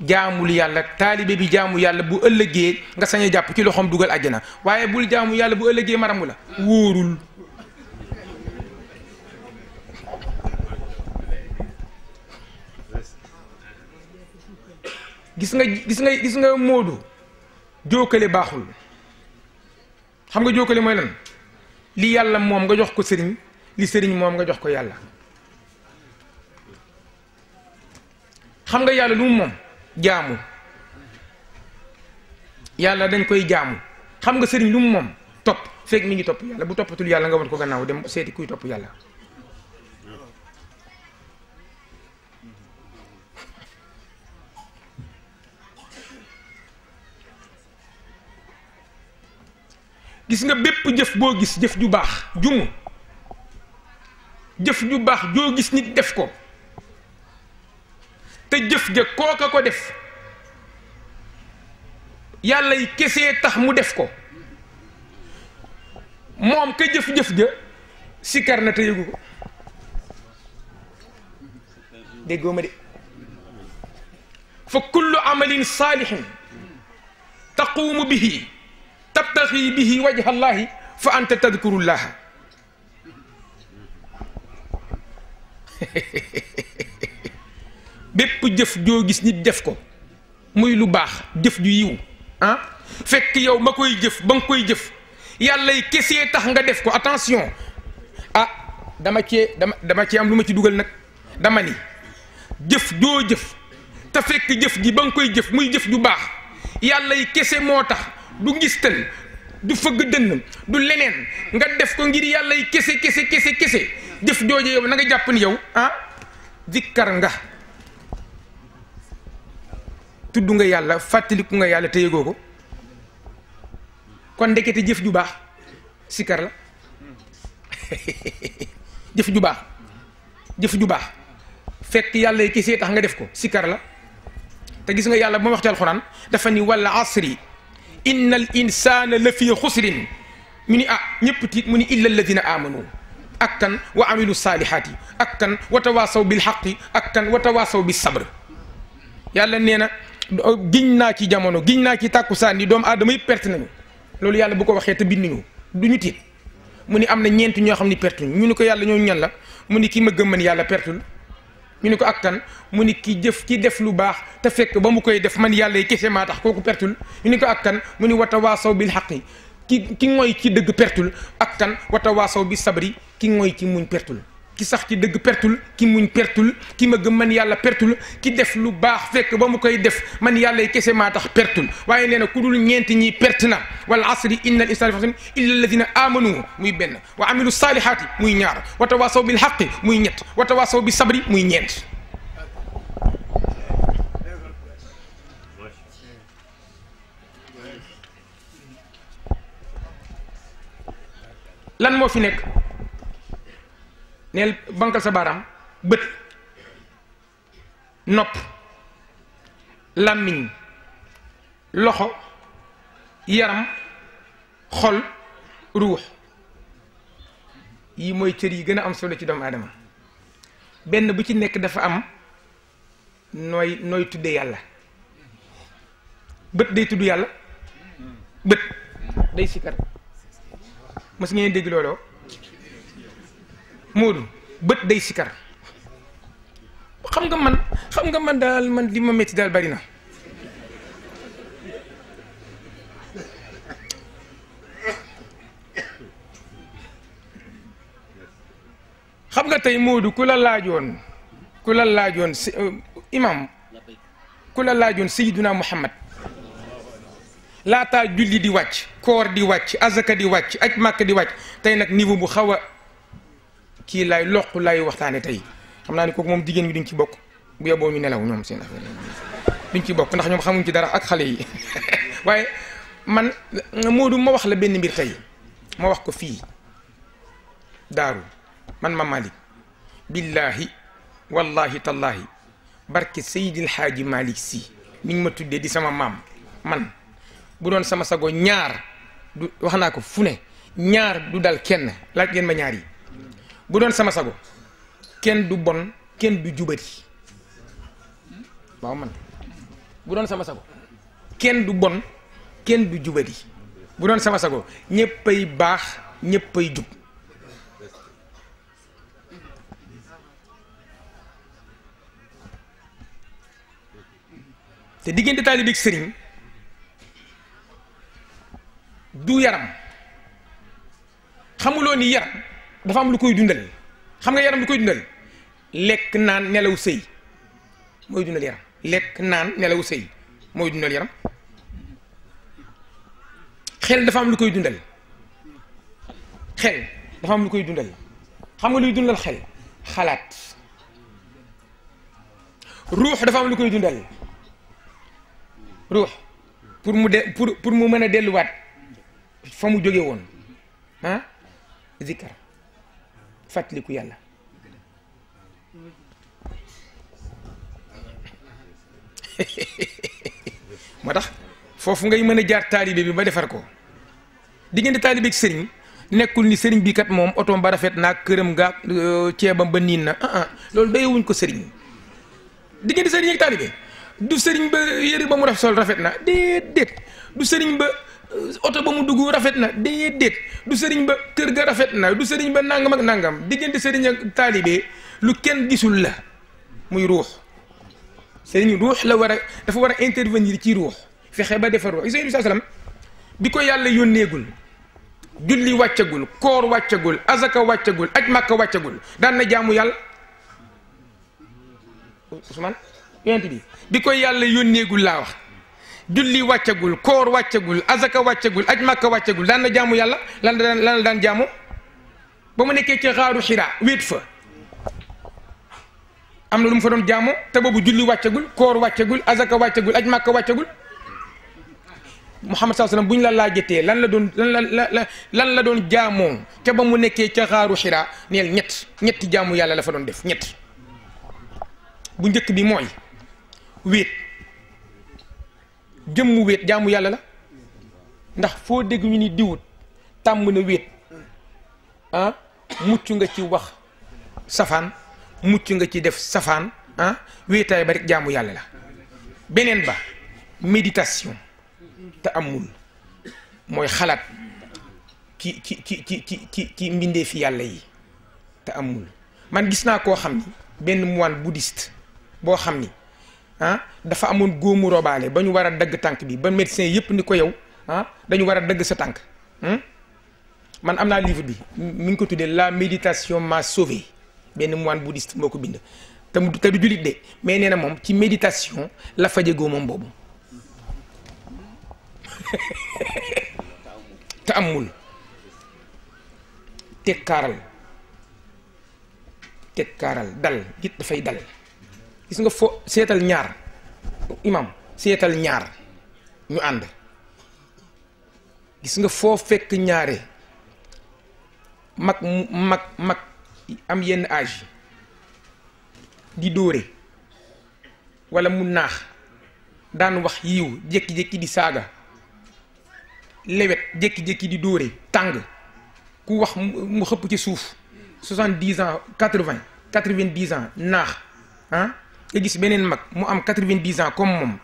jaamul yàlla taalibe bi jaamu yàlla bu ëllëgee nga sañ a jàpp ci loxoom dugal àjjana waaye bul jaamu yàlla bu ëllëgee maramu la wóorul. gis nga Moodu jookale baaxul xam nga jookale mooy lan li yàlla moom nga jox ko sëriñ li sëriñ moom nga jox ko yàlla. xam nga yàlla lu mu moom jaamu yàlla dañ koy jaamu xam nga sëriñ lu mu moom topp fekk mi ngi topp yàlla bu toppatul yàlla nga won ko gannaaw dem seeti kuy topp yàlla. gis nga bépp jëf boo gis jëf ju baax jumu jëf ju baax joo gis nit def ko te jëf ja kooka ko def yàlla yi kesee tax mu def ko moom ka jëf-jëf ja sikkar na te yëgu ko déggoo ma de fa kullu amalin saalihin taquumu bihi tabtaxi bihi wajha allahi fa anta tadkurullaha bépp jëf joo gis nit def ko muy lu baax jëf ju yiw ah fekk yow ma koy jëf ba nga koy jëf yàlla yi kesee tax nga def ko attention ah dama cee am lu ma ci dugal nag dama ni jëf joo jëf te fekk jëf ji ba nga koy jëf muy jëf ju baax yàlla yi kese moo tax du ngistal du fëgg dënn du leneen nga def ko ngir yàlla yi kese jëf jooje yow na nga jàpp ni yow ah dikkar nga tudd nga yàlla fàttaliku nga yàlla te yëgoo ko kon ndekete jëf ju baax sikkar la jëf ju baax fekk yàlla yi kese tax nga def ko sikkar la te gis nga yàlla ba ma wax ci alxuraan dafa ni wal asri inna al insana la fi xusrin mu ni ñëpp tiit mu ni illa alladina amanu ak kan wa amilu saalihaati ak kan wa tawaasaw bil xaqi ak kan wa tawaasaw bis sabr yàlla nee na giñ naa ci jamono giñ naa ci tàkkusaan ni doomu aadama yëpp perte nañu loolu yàlla bu ko waxee te binduñu du ñu tiit mu ni am na ñeent ñoo xam ni perte ñu ni ko yàlla ñoo ñan la mu ni ki ma gëm man yàlla pertul ñu ni ko ak kan mu ni ki def lu baax te fekk ba mu koy def man yàlla yi kese maa tax kooku pertul ñu ni ko ak kan mu ni watawaasaw bil xaqi ki mooy ci dëgg pertul ak kan watawaasaw bi sabri ki mooy ci muñ pertul ki sax ci dëgg pertul ki muñ pertul ki ma gëm man yàlla pertul ki def lu baax fekk ba mu koy def man yàlla yi kese maa tax pertul waaye nee na ku dul ñeenti ñi perte na wal asri inna al insana fi xusrin illa alladina amanu muy benn wa amilu saalihaati muy ñaar wa tawaasaw bil xaqi muy ñett wa tawaasaw bi sabri muy ñeent lan moo fi nekk neel bankal sa baaraam bët nopp làmmiñ loxo yaram xol ruux yi mooy cër yi gën a am solo ci doomu aadama benn bu ci nekk dafa am nooy tudde yàlla bët day tudd yàlla bët day sikkar mos ngeen dégg looloo Moodu bët day sikar xam nga man daal man li ma métti daal bari na xam nga tey Modou ku la laajoon imam ku la laajoon Sayyiduna Muhammad laataa julli di wàcc koor di wàcc azaka di wàcc aj màkk di wàcc tey nag niveau bu xaw a kii laay loq laay waxtaane tey xam naa ni kooku moom jigéen ñi duñ ci bokk bu yeboo ñu nelaw ñoom seen affaire duñ ci bokk ndax ñoom xamuñ ci dara ak xale yi waaye man Modou ma wax la benn mbir tey ma wax ko fii daaru man ma Malick billahi wallahi tallahi barke Seydil Haaji Malick Sy mi ngi ma tuddee di sama maam man bu doon sama sago ñaar du wax naa ko fu ne ñaar du dal kenn laaj ngeen ma ñaar yi bu doon sama sago kenn du bon kenn du jubati waaw man bu doon sama sago kenn du bon kenn du jubati bu doon sama sago ñëppay baax ñëppay jub te diggante taalibe ak sëriñ du yaram xamuloo ni yaram dafa am lu koy dundal xam nga yaram lu koy dundal lekk naan nelaw sëy mooy dundal yaram lekk naan nelaw sëy mooy dundal yaram xel dafa am lu koy dundal xel dafa am lu koy dundal xam nga luy dundal xel xalaat ruux dafa am lu koy dundal ruux pour mu mën a delluwaat fa mu jóge woon ah zikkar fàttaliku yàlla moo tax foofu ngay mën a jaar taalibe bi ba defar ko diggante taalibe ak sëriñ nekkul ni sëriñ bi kat moom otoom ba rafet naag këram gaag ceebam ba niin na loolu doyewuñ ko sëriñ diggante sëriñ ak taalibe du sëriñ ba yëre ba mu raf sol rafet na déedéet du sëriñ ba oto ba mu dugg rafet na déedéet du sëriñ ba kër ga rafet na du sëriñ ba nangam ak nangam diggante sëriñ ak taalibe lu kenn gisul la muy ruux sëriñ ruux la war a dafa war a intervenir ci ruux fexe ba defar ruux Isa sallam bi ko yàlla yónneegul julli wàccagul koor wàccagul azaka wàccagul aj màkka wàccagul daan na jaamu yàlla Ousmane yonent bi ko yàlla yónneegul laa wax julli wàccagul koor wàccagul azaka wàccagul aj màkka wàccagul daan na jaamu yàlla lan la daan jaamu ba mu nekkee ci xaaru Xiraa wéet fa am na lu mu fa doon jaamu te boobu julli wàccagul koor wàccagul azaka wàccagul aj màkka wàccagul Muhammad sallallahu alayhi wasallam bu ñu la laajatee lan la doon jaamoo te ba mu nekkee ca xaaru Xiraa neel ñetti jaamu yàlla la fa doon def ñett bu njëkk bi mooy wéet jëmmu wéet jaamu yàlla la ndax foo dégg ñu ni diwut tàmm na wéet mucc nga ci wax safaan mucc nga ci def safaan wéetaay ba rek jaamu yàlla la beneen ba méditation te amul mooy xalaat ci mbindee fi yàlla yi te amul man gis naa koo xam ni benn moine bouddhiste boo xam ni dafa amoon góomu robaale ba ñu war a dagg tànk bi ba médecin yépp ni ko yow dañu war a dagg sa tànk man am naa livre bi mi ngi ko tuddee la méditation m'a sauvé benn moine bouddhiste moo ko bind te du jullit de mais nee na moom ci méditation la faje góomam boobu te amul tekkaaral dal it dafay dal gis nga foo seetal ñaar imam seetal ñaar ñu ànd gis nga foo fekk ñaare mag am yenn âge di dóore walla mu naax daan wax yiw jékki-jékki di saaga lewet jékki-jékki di dóore tàng ku wax mu xëpp ci suuf 70 ans 90 ans naax nga gis beneen mag mu am 90 ans comme moom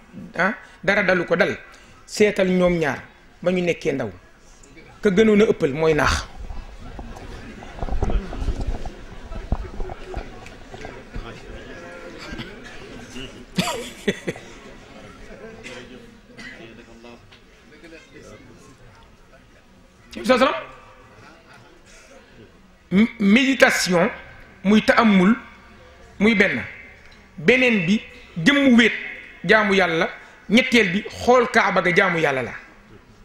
dara dalu ko dal seetal ñoom ñaar ba ñu nekkee ndaw ka gënoon a ëppal mooy naax méditation muy ta'ammul muy benn beneen bi jëmmu wéet jaamu yàlla ñetteel bi xool kaaba ga jaamu yàlla la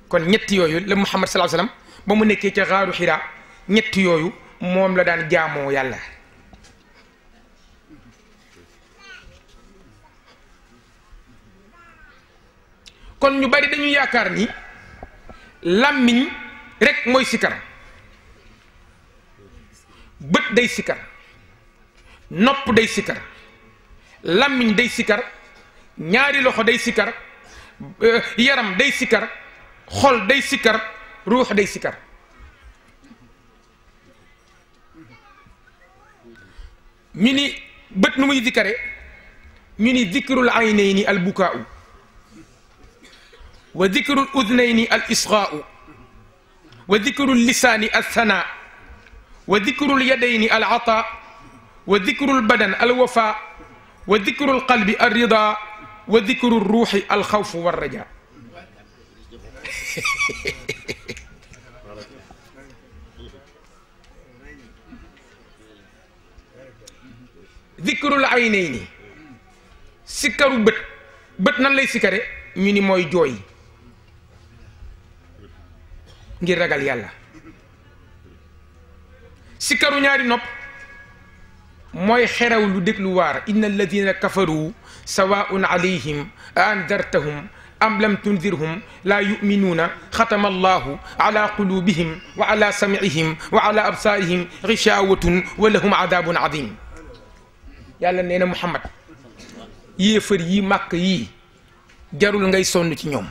kon ñetti yooyu la Muhammad sallallahu alayhi wasallam ba mu nekkee ca xaaru Xiraa ñetti yooyu moom la daan jaamoo yàlla kon ñu bari dañu yaakaar ni làmmiñ rek mooy sikar bët day sikar nopp day sikar làmmiñ day sikar ñaari loxo day sikar yaram day sikar xol day sikar ruux day sikar ñu ni bët nu muy sikare ñu ni dikrul aynayni al bukaau wa dikrul udnayni al isgaau wa dikrul lisaani al sanaa wa dikrul yadayni al ataa wa dikrul badan al wafa wa dikrul qalbi al rida wa dikrul ruuxi al xawfu war raja dikrul aynayni sikkaru bët bët nan lay sikkare ñu ni mooy jooy ngir ragal yàlla sikkaru ñaari nopp mooy xeraw lu déglu waar inna alladina kafaru sawaun alayhim a andartahum am lam tundirhum laa yuminuuna xatama allahu ala qulubihim wa ala samcihim wa ala absaarihim gishaawatun wa lahum adabun adim yàlla nee na Muhammad yéefar yi màkk yii jarul ngay sonn ci ñoom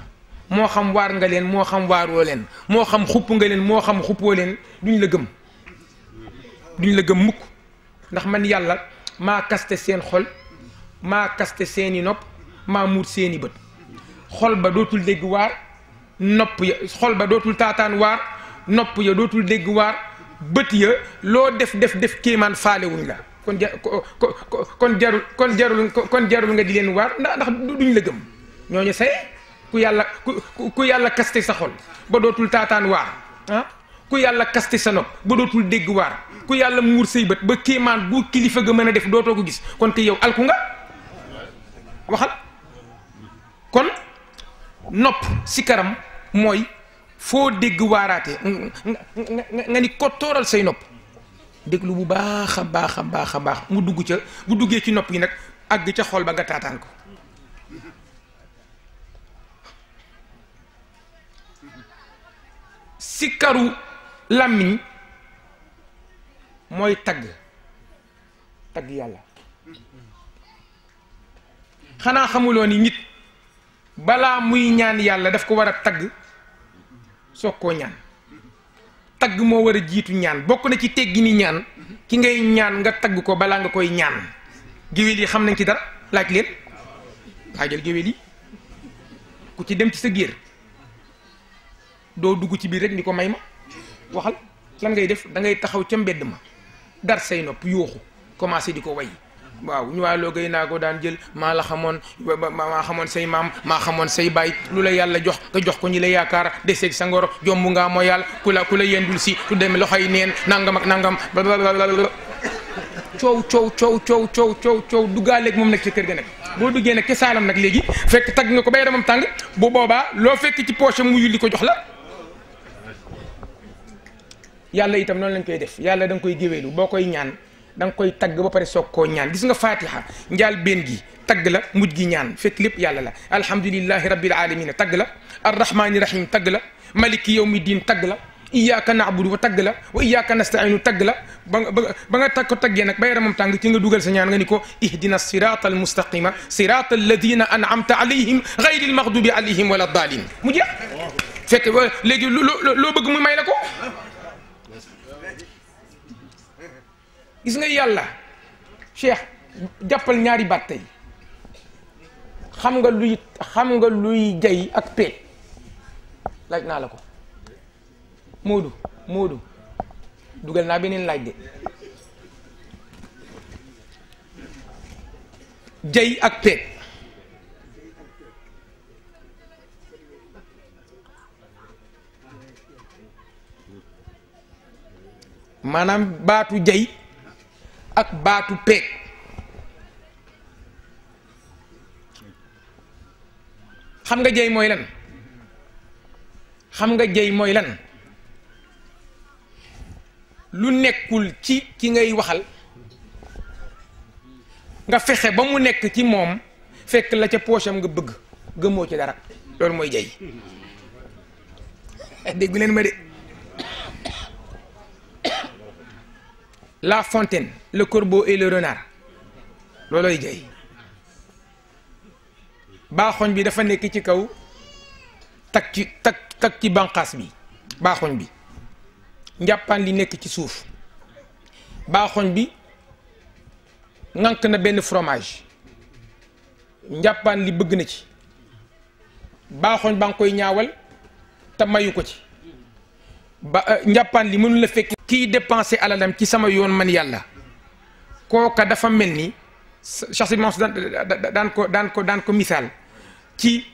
moo xam waar nga leen moo xam waaroo leen moo xam xupp nga leen moo xam xuppoo leen duñ la gëm mukk ndax man yàlla maa kaste seen xol maa kaste seeni nopp maa muur seeni bët xol ba dootul dégg waar nopp ya xol ba dootul taataan waar nopp ya dootul dégg waar bët ya loo def kéemaan faalewuñ la kon jarul nga di leen waar ndax duñ la gëm ñooñu say ku yàlla kaste sa xol ba dootul taataan waar ah ku yàlla kaste sa nopp ba dootul dégg waar ku yàlla muur say bët ba kéemaan bu kilifa ga mën a def dootoo ko gis kon te yow alku nga waxal kon nopp si karam mooy foo dégg waaraate nga ni ko tooral say nopp déglu bu baax a baax a baax a baax mu dugg ca bu duggee ci nopp yi nag àgg ca xol ba nga taataan ko sikkaru làmmiñ mooy tagg yàlla xanaa xamuloo ni nit balaa muy ñaan yàlla daf ko war a tagg soog koo ñaan tagg moo war a jiitu ñaan bokk na ci teggi ni ñaan ki ngay ñaan nga tagg ko balaa nga koy ñaan géwél yi xam nañ ci dara laaj leen laajal géwél yi ku ci dem ci sa géer doo dugg ci biir rek ni ko may ma waxal lan ngay def da ngay taxaw ca mbedd ma dar say nopp yooxu commencé di ko way waaw ñu waa loogay naa ko daan jël maa la xamoon maa xamoon say maam maa xamoon say baay lu la yàlla jox nga jox ko ñi la yaakaar deseeg sa ngoro jomb ngaa mooy yàlla ku la yendul si tu dem loxoy neen nangam ak nangam coow duggaaleeg moom nag ci kër ga nag boo duggee nag ke saalam nag léegi fekk tagg nga ko ba yaramam tàng bu boobaa loo fekk ci poche mu yulli ko jox la yàlla itam noonu lañ koy def yàlla da nga koy géwéelu boo koy ñaan da nga koy tagg ba pare soog koo ñaan gis nga fatiha njaal benn gi tagg la mujj gi ñaan fekk lépp yàlla la alhamdulillahi rabbil alamin tagg la arrahmani rahim tagg la maliki yawmi din tagg la iyyaka na'budu wa tagg la wa iyyaka nasta'inu tagg la ba nga tag ko taggee nag ba yaramam tàng ci nga dugal sa ñaan nga ni ko ihdina sirata al mustaqima sirata alladina an'amta alayhim ghayri al maghdubi alayhim wala dalin mu jeex fekk léegi loo bëgg mu may la ko gis nga yàlla cheikh jàppal ñaari baat tey xam nga luy jay ak peet laaj naa la ko Moodu dugal naa beneen laaj de jay ak peet maanaam baatu jay ak baatu peeg xam nga jëy mooy lan xam nga jëy mooy lan lu nekkul ci ki ngay waxal nga fexe ba mu nekk ci moom fekk la ca poosam nga bëgg gëmoo ci dara loolu mooy jëy dégg leen ma de La Fontaine le corbeau et le renard loolooy jëy baaxoñ bi dafa nekk ci kaw tak ci banqaas bi baaxoñ bi njàppaan li nekk ci suuf baaxoñ bi ŋànk na benn fromage njàppaan li bëgg na ci baaxoñ ba nga koy ñaawal te mayu ko ci ba njàppaan li mënul la fekk kiy dépensé alalam ci sama yoon man yàlla kooka dafa mel ni chasiment daan ko misaal ci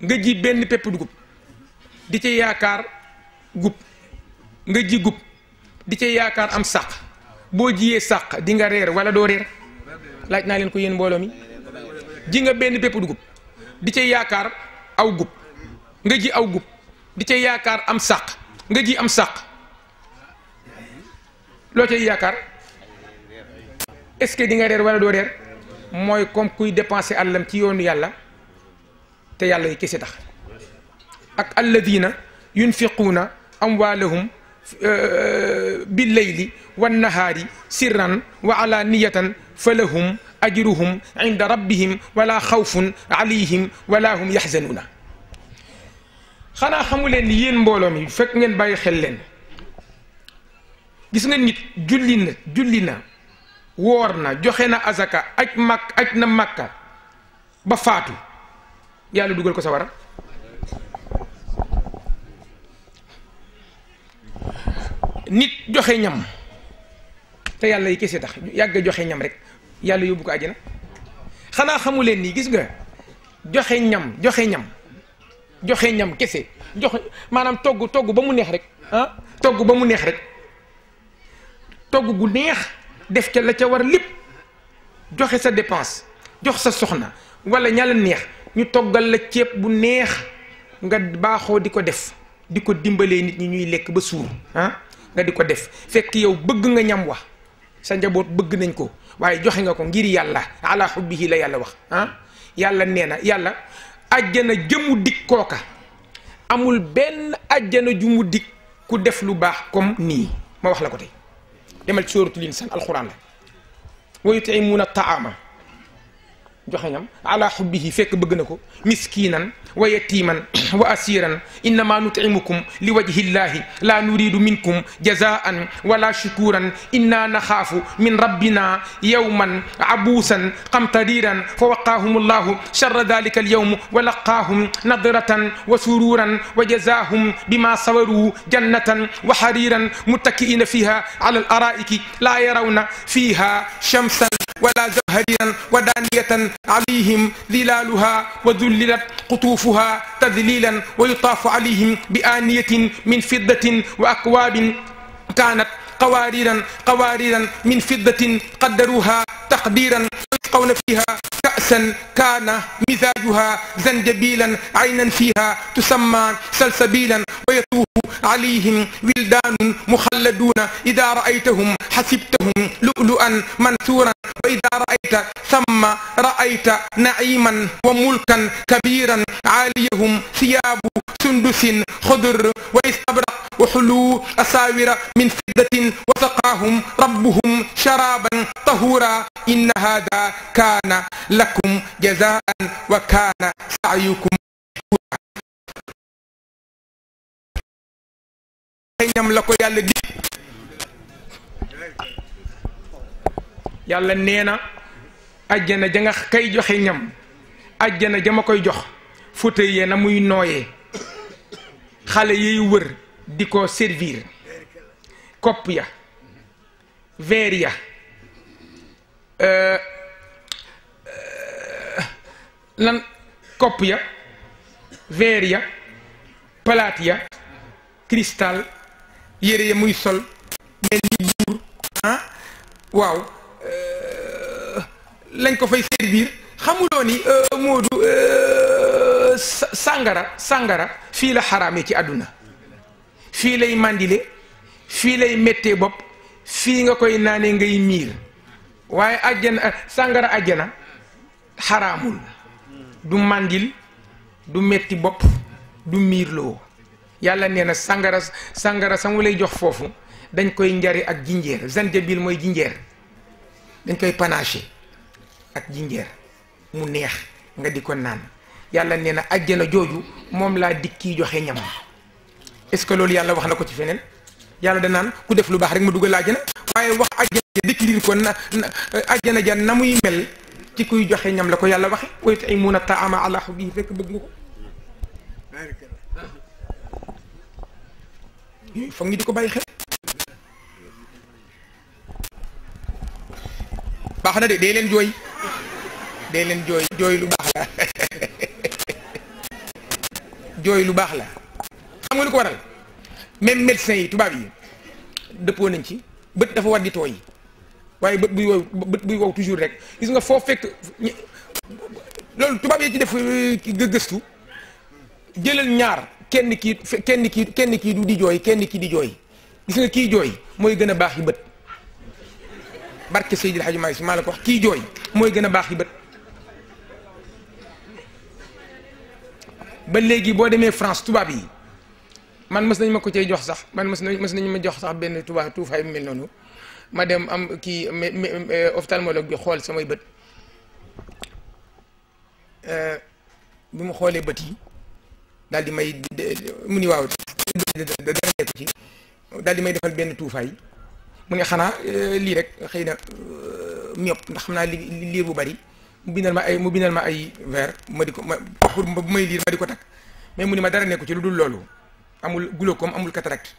nga ji benn pepp dugub di ci yaakaar gub nga ji gub di ci yaakaar am sàq boo jiyee sàq di nga reer wala doo reer laaj naa leen ko yéen mbooloo mi ji nga benn pepp dugub di ci yaakaar aw gub nga ji aw gub di ci yaakaar am sàq nga ji am sàq loo cay yaakaar est-ce que di nga reer wala doo reer mooy comme kuy dépenser àllam ci yoonu yàlla te yàlla yi kese tax ak alladina yunfiquuna amwaalahum bil layli wan nahaari sirran wa alaniyatan falahum ajruhum inda rabbihim wala xawfun alayhim wala hum yaxzanuuna xanaa xamu leen ni yéen mbooloo mi fekk ngeen bàyyi xel leen gis nga nit julli na woor na joxe na azaka aj na makka ba faatu yàlla dugal ko sawara nit joxe ñam te yàlla yi kese tax yàgg joxe ñam rek yàlla yóbbu ko àjjana xanaa xamu leen nii gis nga joxe ñam kese joxe maanaam togg ba mu neex rek togg ba mu neex rek togg gu neex def ca la ca war lépp joxe sa dépense jox sa soxna wala ña la neex ñu toggal la ceeb bu neex nga baaxoo di ko def di ko dimbalee nit ñi ñuy lekk ba suur nga di ko def fekk yow bëgg nga ñam wax sa njaboot bëgg nañ ko waaye joxe nga ko ngir yàlla ala xubbihi la yàlla wax yàlla nee na yàlla ajjana jëmu dik kooka amul benn ajjana ju mu dik ku def lu baax comme nii ma wax la ko tey demal ci sóoratul insaan alxuraan la wa yutimuuna taama joxe ñam ala xubbihi fekk bëgg na ko miskinan wa yatiman wa asiran innama nutimukum li wajhi llahi la nuridu minkum jazaan wala shukuran inna naxaafu min rabbina yawman abuusan qamtariran fa waqaahum llahu sharra dalika alyawm wa laqaahum nadratan wa sururan wa jazaahum bima sabaru jannatan wa hariran muttaki'ina fiha ala al araiki la yarawna fiha shamsan wala zamhariran wa daniyatan عليهم ظلالها وذللت قطوفها تذليلا ويطاف عليهم بآنية من فضة وأكواب كانت قواريرا من فضة قدروها تقديرا يسقون فيها كأسا كان مزاجها زنجبيلا عينا فيها تسمى سلسبيلا ويطوف عليهم ولدان مخلدون إذا رأيتهم حسبتهم لؤلؤا منثورا وإذا رأيت ثم رأيت نعيما وملكا كبيرا عاليهم ثياب سندس خضر واستبرق وحلو أساور من فضة وسقاهم ربهم شرابا طهورا إن هذا كان لكم جزاء وكان سعيكم ñam la ko yàlla di yàlla nee na ajjana ja nga kay joxe ñam ajjana ja ma koy jox fauteuil ya na muy nooyee xale yiy wër di ko servir kopp ya verre ya lan kopp ya verre ya palaat ya cristal yére ya muy sol mel ni buur waaw lañ ko fay servir xamuloo ni Moodu sàngara fii la xaraamee ci àdduna fii lay mandile fii lay méttee bopp fii nga koy naanee ngay miir waaye àjjana sàngara àjjana xaraamul du mandil du metti bopp du miirloo yàlla nee na sàngara samu lay jox foofu dañ koy njari ak jinjeer zanjabil mooy jinjeer dañ koy panaché ak jinjeer mu neex nga di ko naan yàlla nee na àjjana jooju moom laa dikki joxe ñam est-ce que loolu yàlla wax na ko ci feneen yàlla da naan ku def lu baax rek ma dugal àjjana waaye wax àjjana ja décrire ko na àjjana ja na muy mel ci kuy joxe ñam la ko yàlla waxe wa yut'imuuna ta'aama ala hubbihi fekk bëgg nga ko yooyu foog ngi di ko bàyyi xel baax na de dee leen jooy jooy lu baax la jooy lu baax la xam nga lu ko waral même médecin yi tubaab yi dëppoo nañ ci bët dafa war di tooy waaye bët buy wow toujours rek gis nga foo fekk loolu tubaab yi ci def gëstu jëlal ñaar kenn kii du di jooy kenn kii di jooy gis nga kii jooy mooy gën a baax yi bët barke Seydil Hadji Malick maa la ko wax kii jooy mooy gën a baax yi bët ba léegi boo demee France tubaab yi man mës nañ ma ko cay jox sax mës nañ ma jox sax benn tuufaay bu mel noonu ma dem am kii ophtalmologue bi xool samay bët bi mu xoolee bët yi daal di may mu ni waaw dara nekk ci daal di may defal benn tuufaay mu ne xanaa lii rek xëy na ñëpp ndax xam naa liir bu bari mu bindal ma ay verre ma di ko pour bu may liir ma di ko takk mais mu ni ma dara nekku ci lu dul loolu amul glaucome amul cataracte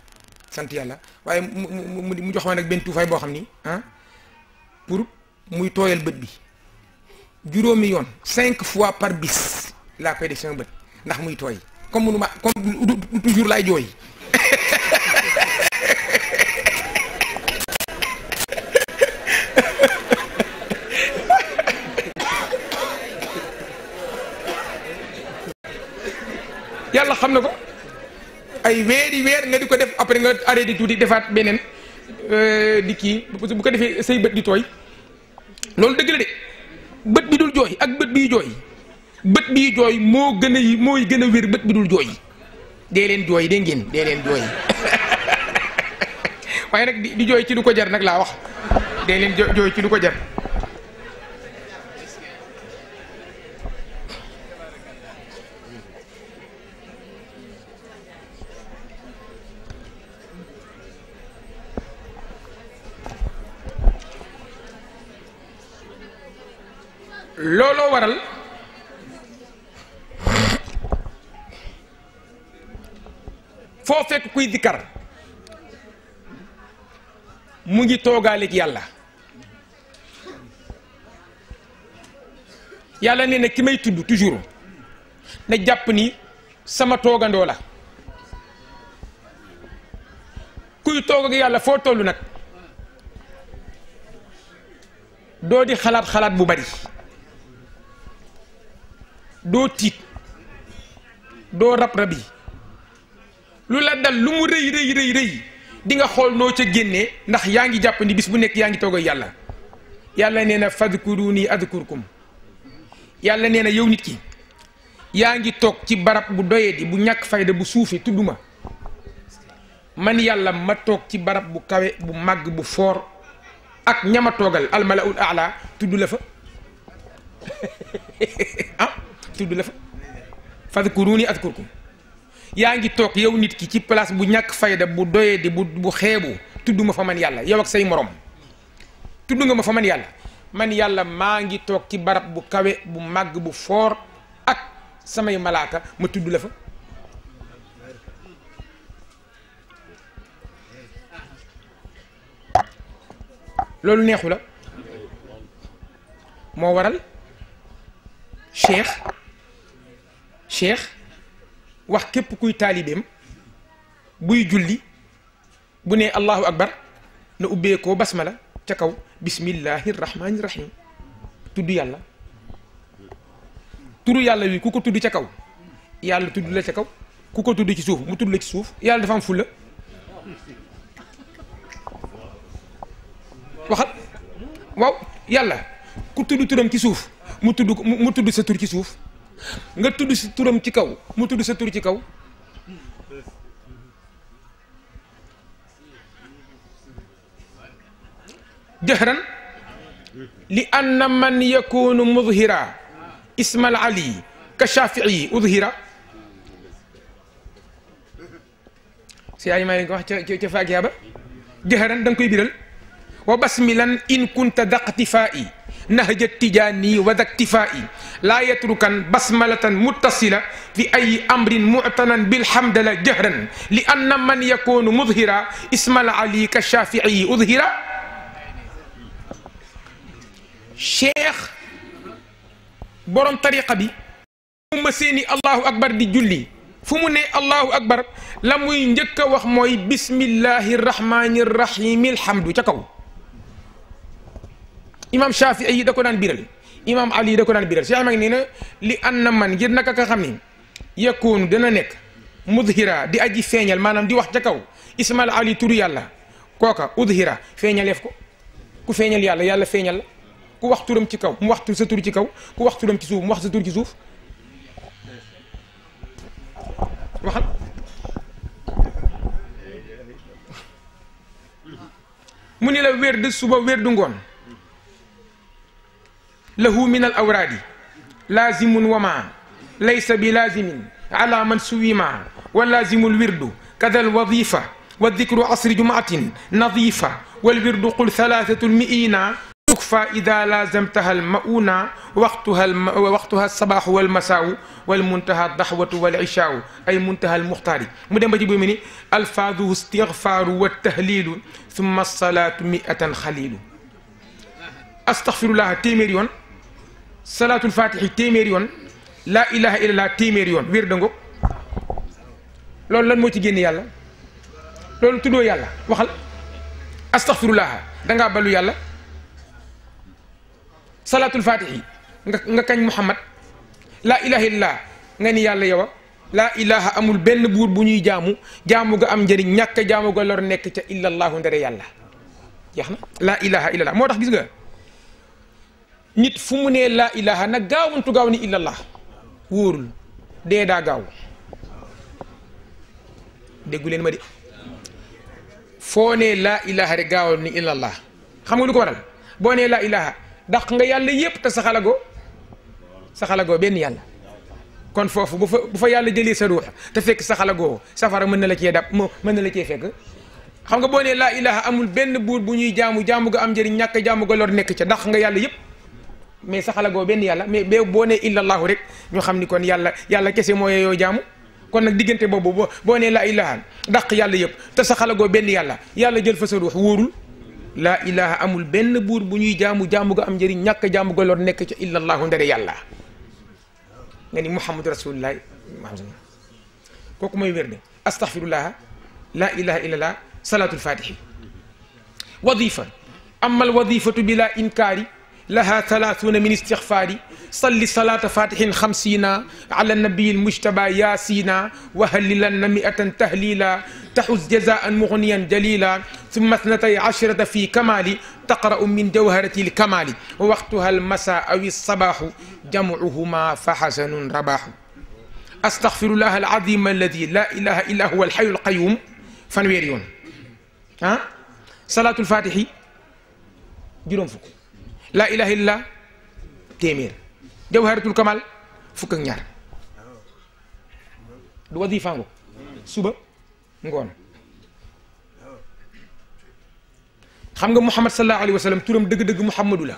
sant yàlla waaye mu jox ma nag benn tuufaay boo xam ni pour muy tooyal bët bi juróomi yoon 5 fois par bis laa koy def sama bët ndax muy tooy comme munuma comme toujours laay jooy yàlla xam na ko ay weeri weer nga di ko def après nga arrêté tuuti defaat beneen di kii bu ko defee say bët di tooy loolu dëgg la de bët bi dul jooy ak bët biy jooy bët biy jooy mooy gën a wér bët bi dul jooy dee leen jooy dee ngeen dee leen jooy waaye nag di jooy ci lu ko jar nag laa wax dee leen jooy ci lu ko jar looloo waral foo fekk kuy dikkar mu ngi toogaaleeg yàlla yàlla nee na ki may tudd toujours na jàpp ni sama toogandoo la kuy toog ak yàlla foo toll nag doo di xalaat bu bari doo tiit doo rab-rabi lu la dal lu mu rëy di nga xool noo ca génnee ndax yaa ngi jàpp ni bis bu nekk yaa ngi toog ak yàlla yàlla nee na fadkuruni adkurkum yàlla nee na yow nit ki yaa ngi toog ci barab bu doyee di bu ñàkk fayda bu suufee tudd ma man yàlla ma toog ci barab bu kawe bu màgg bu foor ak ñama toogal almalaul aala tudd la fa tudd la fa fadkuruni adkurkum yaa ngi toog yow nit ki ci place bu ñàkk fayda bu doyee di bu xeebu tudd ma fa man yàlla yow ak say morom tudd nga ma fa man yàlla maa ngi toog ci barab bu kawe bu màgg bu foor ak samay malaaka ma tudd la fa loolu neexu la moo waral cheikh wax képp kuy taalibeem buy julli bu ne allahu akbar na ubbee koo basmala ca kaw bismillahi rahmaani rahim tudd yàlla turu yàlla wi ku ko tudd ca kaw yàlla tudd la ca kaw ku ko tudd ci suuf mu tudd la ci suuf yàlla dafa am fulla waxal waaw yàlla ku tudd turam ci suuf mu tudd sa tur ci suuf nga tudd sa turam ci kaw mu tudd sa tur ci kaw jahran li anna man yakunu mudhira ismal ali ka shafii udhira si ay may ko wax ca faakiya ba jahran da nga koy biral wa basmilan in kunta daqtifaa'i nahja tijaani wa daktifaa'i laa yatrukan basmalatan muttasila fi ay amrin mu'tanan bilhamdala jahran li anna man yakunu mudhira ismal ali ka shafii udhira cheikh borom tariqa bi mu ma seeni allahu akbar di julli fu mu ne allahu akbar la muy njëkk a wax mooy bismillahi rahmani rahim alhamdu ca kaw imam Shafii yi da ko daan biral imam Ali da ko daan biral cheikh mag nee na li anna man ngir naka ka xam ni yakunu dana nekk mudhira di aji feeñal maanaam di wax ca kaw ismal ali turu yàlla kooka udhira feeñaleef ko ku feeñal yàlla yàlla feeñal la ku wax turam ci kaw mu wax sa tur ci kaw ku wax turam ci suuf mu wax sa tur ci suuf waxal mu ni la wér de suba wér du ngoon lahu min al awraadi laazimun wa ma laysa bi laazimin ala man suwima wa laazimul wirdu kada al wadifa wa dikru asri jumaatin nadifa wal wirdu qul thalathatul miina tukfa ida lazamtaha almauna waxtuha alsabaxu walmasaawu walmuntaha daxwatu walishaau ay muntaha almuxtaari mu dem ba ci bu mu ni alfaaduhu istigfaaru waltahlilu summa alsalaatu miatan xalilu astaxfirullaha téeméer yoon salaatul fatixi téeméer yoon laa ilaha illallah téeméer yoon wér dango loolu lan moo ci génn yàlla loolu tuddoo yàlla waxal astaxfirullaha dangaa balu yàlla salaatul fatixi nga kañ Muhammad laa ilaha illallah nga ni yàlla yow laa ilaha amul benn buur bu ñuy jaamu ga am njëriñ ñàkk jaamu ga lor nekk ca illallahu ndere yàlla jeex na laa ilaha illallah moo tax gis nga nit fu mu nee laa ilaha nag gaawantu gaaw ni illallah wóorul dee daa gaaw déggu leen ma de foo nee laa ilaha rek gaawal ni illallah xam nga lu ko waral boo nee laa ilaha dàq nga yàlla yépp te saxalagoo benn yàlla kon foofu bu fa yàlla jëlee sa ruux te fekk saxalagoo safara mën na la cee dab mën na la cee fekk xam nga boo nee laa ilaha amul benn buur bu ñuy jaamu ga am njëriñ ñàkk jaamu ga lor nekk ca dàq nga yàlla yépp mais saxalagoo benn yàlla mais boo nee illallahu rek ñu xam ni kon yàlla kese moo yeyoo jaamu kon nag diggante boobu boo nee laa ilaha dàq yàlla yépp te saxalagoo benn yàlla jël fa sa ruux wóorul laa ilaha amul benn buur bu ñuy jaamu ga am njëriñ ñàkk jaamu ga lor nekk ca illallahu ndere yàlla nga ni muhammadu rasulullah kooku mooy wér de astaghfirullah laa ilaha illallah salaatul fatixi wadifa amma al wadifatu bila inkaari laha thalathuna min istixfaari salli salata fatixin xamsina ala nabiyi lmujtaba yaasina wa hallilanna miatan tahlila taxus jazaan mugniyan jalila ثم 12 في كمال تقرأ من جوهرة الكمال ووقتها المساء أو الصباح جمعهما فحسن رباح أستغفر الله العظيم الذي لا إله إلا هو الحي القيوم fanweer صلاة الفاتح juróom fukk لا إله إلا téeméer جوهرة الكمال fukk ak ñaar du wadifa ngo suba ngoon xam nga Muhammad sallallahu alayhi wa sallam turam dëgg-dëgg Muhammadu la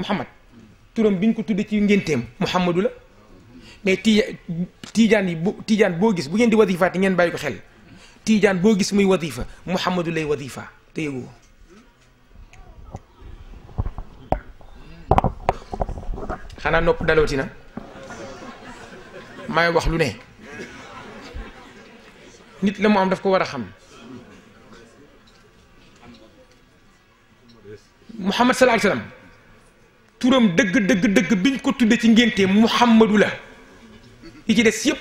Muhammad turam biñ ko tuddee ci ngénteem Muhammadu la mais tiijaan boo gis bu ngeen di wadifaati ngeen bàyyi ko xel tiijaan boo gis muy wadifa Muhammadu lay wadifa te yëgu xanaa nopp dalooti na may wax lu ne nit la mu am daf ko war a xam Muhammad sallallahu alayhi wasallam turam dëgg biñ ko tudde ci ngénte Muhammadu la yi ci des yëpp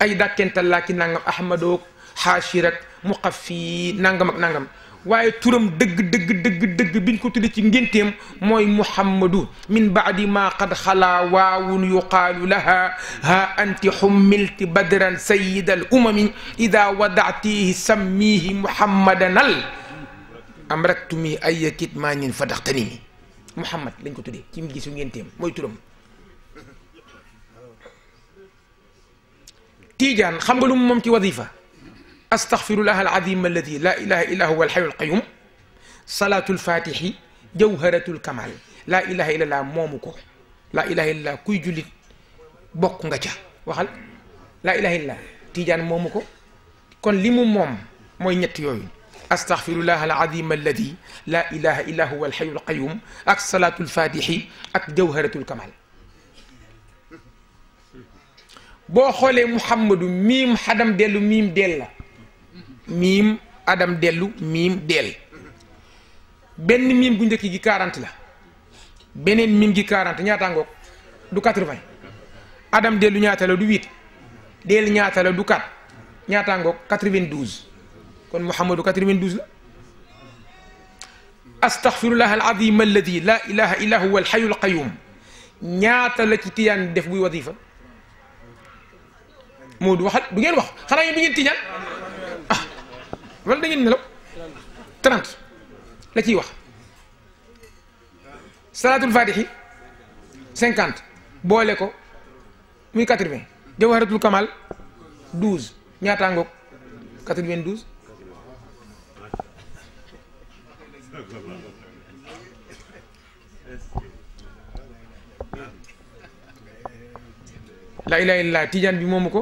ay dàkkental laa ki nangam ahmadoog xaashirak muqaffi nangam ak nangam waaye turam dëgg biñ ko tudde ci ngénteem mooy Muhammadu min baadi ma qad xalaa waawun yuqaalu laha ha anti xummilti badran sayida al umami ida wadaatihi sammihi muhammadanal amraktumi ay kitmaanin fadaxtanimi Muhammad lañ ko tuddee ci gisu ngénteem mooy turam. Tiijaan xam nga lu moom ci wadifa astaghfirullah al-azim alladi la ilaha illa huwa al-hayyul qayyum salatul fatihi jawharatul kamal la ilaha illallah moomu ko la ilaha illallah kuy jullit bokk nga ca waxal la ilaha illallah Tiijaan moomu ko kon li mu moom mooy ñett yooyu astaghfirullah al-azim alladi la ilaha illa huwa al-hayyul qayyum ak salatul fatihi ak jawharatul kamal. boo xoolee Muhammadu miim xadam dellu miim dell la miim adam dellu miim dell benn miim gu njëkk gi 40 la beneen miim gi 40 ñaata ngoog du 80 adam dellu ñaata la du 8 dell ñaata la du 4 ñaata ngoog 92 kon Muhammadu 92 la astaghfirullah al-azim alladi la ilaha illa huwa al-hayyul qayyum ñaata la ci Tijaan def buy wadifa moo du waxal du ngeen wax xanaa yéen du ngeen Tijaan ah wala da ngeen nelaw 30 la ciy wax salatul fatihi 50 boole ko muy 80 jawharatul kamal 12 ñaata ngoog 92 la ilaha illallah Tijaan bi moomu ko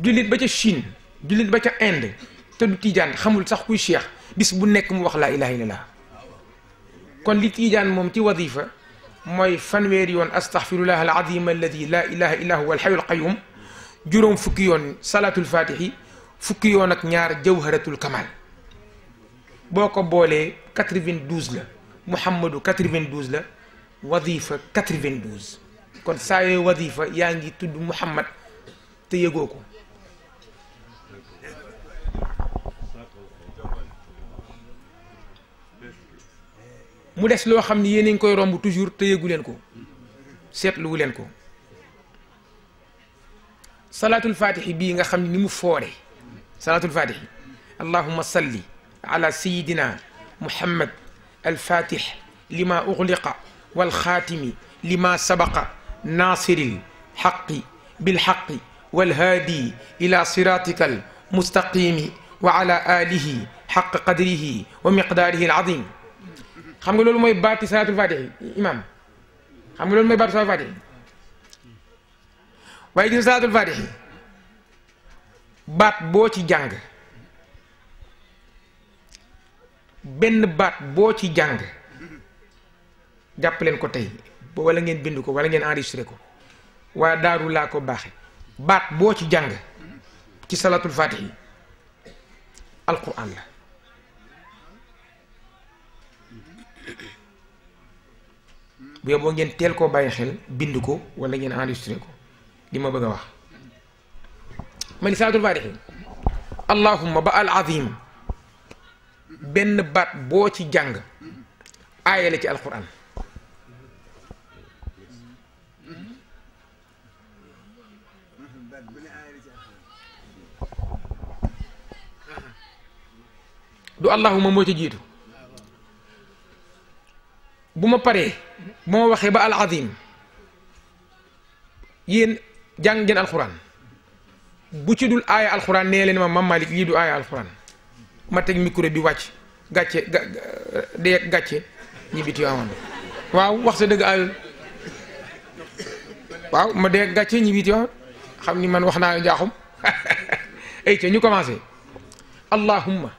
jullit ba ca Chine jullit ba ca Inde te du Tijaan xamul sax kuy cheikh bis bu nekk mu wax laa ilaha illallah kon li Tijaan moom ci wadifa mooy fanweeri yoon astaghfirullah al-azim alladi la ilaha illa huwa al-hayyul qayyum juróom fukki yoon salatul fatihi fukki yoon ak ñaar jawharatul kamal boo ko boolee 92 la Muhammadu 92 la wadifa 92 kon saa yooyu wadifa yaa ngi tudd Muhammad te yëgoo ko mu des loo xam ni yéen a ngi koy romb toujours te yëgu leen ko seetluwu leen ko salatul fatihi bii nga xam ni mu foore salatul fatihi allahumma salli ala sayidina muhammad alfatih lima ughliqa walxaatimi lima sabaqa nasiril xaqi bilxaqi walhaadi ila siratika almustaqimi wa ala alihi xaq qadrihi wa miqdaarihi alazim xam nga loolu mooy baati salaatul fatihi imam xam nga loolu mooy baati salaatul fatihi waaye gis salaatul fatihi baat boo ci jàng benn baat boo ci jàng jàpp leen ko tey wala ngeen bind ko wala ngeen enregistré ko waa daaru laa ko baaxe baat boo ci jàng ci salaatul fatihi alquran la bu yeboo ngeen teel koo bàyyi xel bind ko wala ngeen enregistré ko li ma bëgg a wax ma ni salaatul fatihi allahumma ba al azim benn baat boo ci jàng aaya la ci alquran du allahumma moo ci jiitu bu ma paree bu ma waxee ba al azim yéen jàng ngeen alquran bu ci dul aaya alquran nee leen ma Mam Malick lii du aaya alquran ma teg micro bi wàcc gàcce dee gàcce ñibbi Tiwaawan waaw wax sa dëgg ayul waaw ma dee gàcce ñibbi Tiwaawan xam ni man wax naa njaaxum ay ca ñu commencé allahumma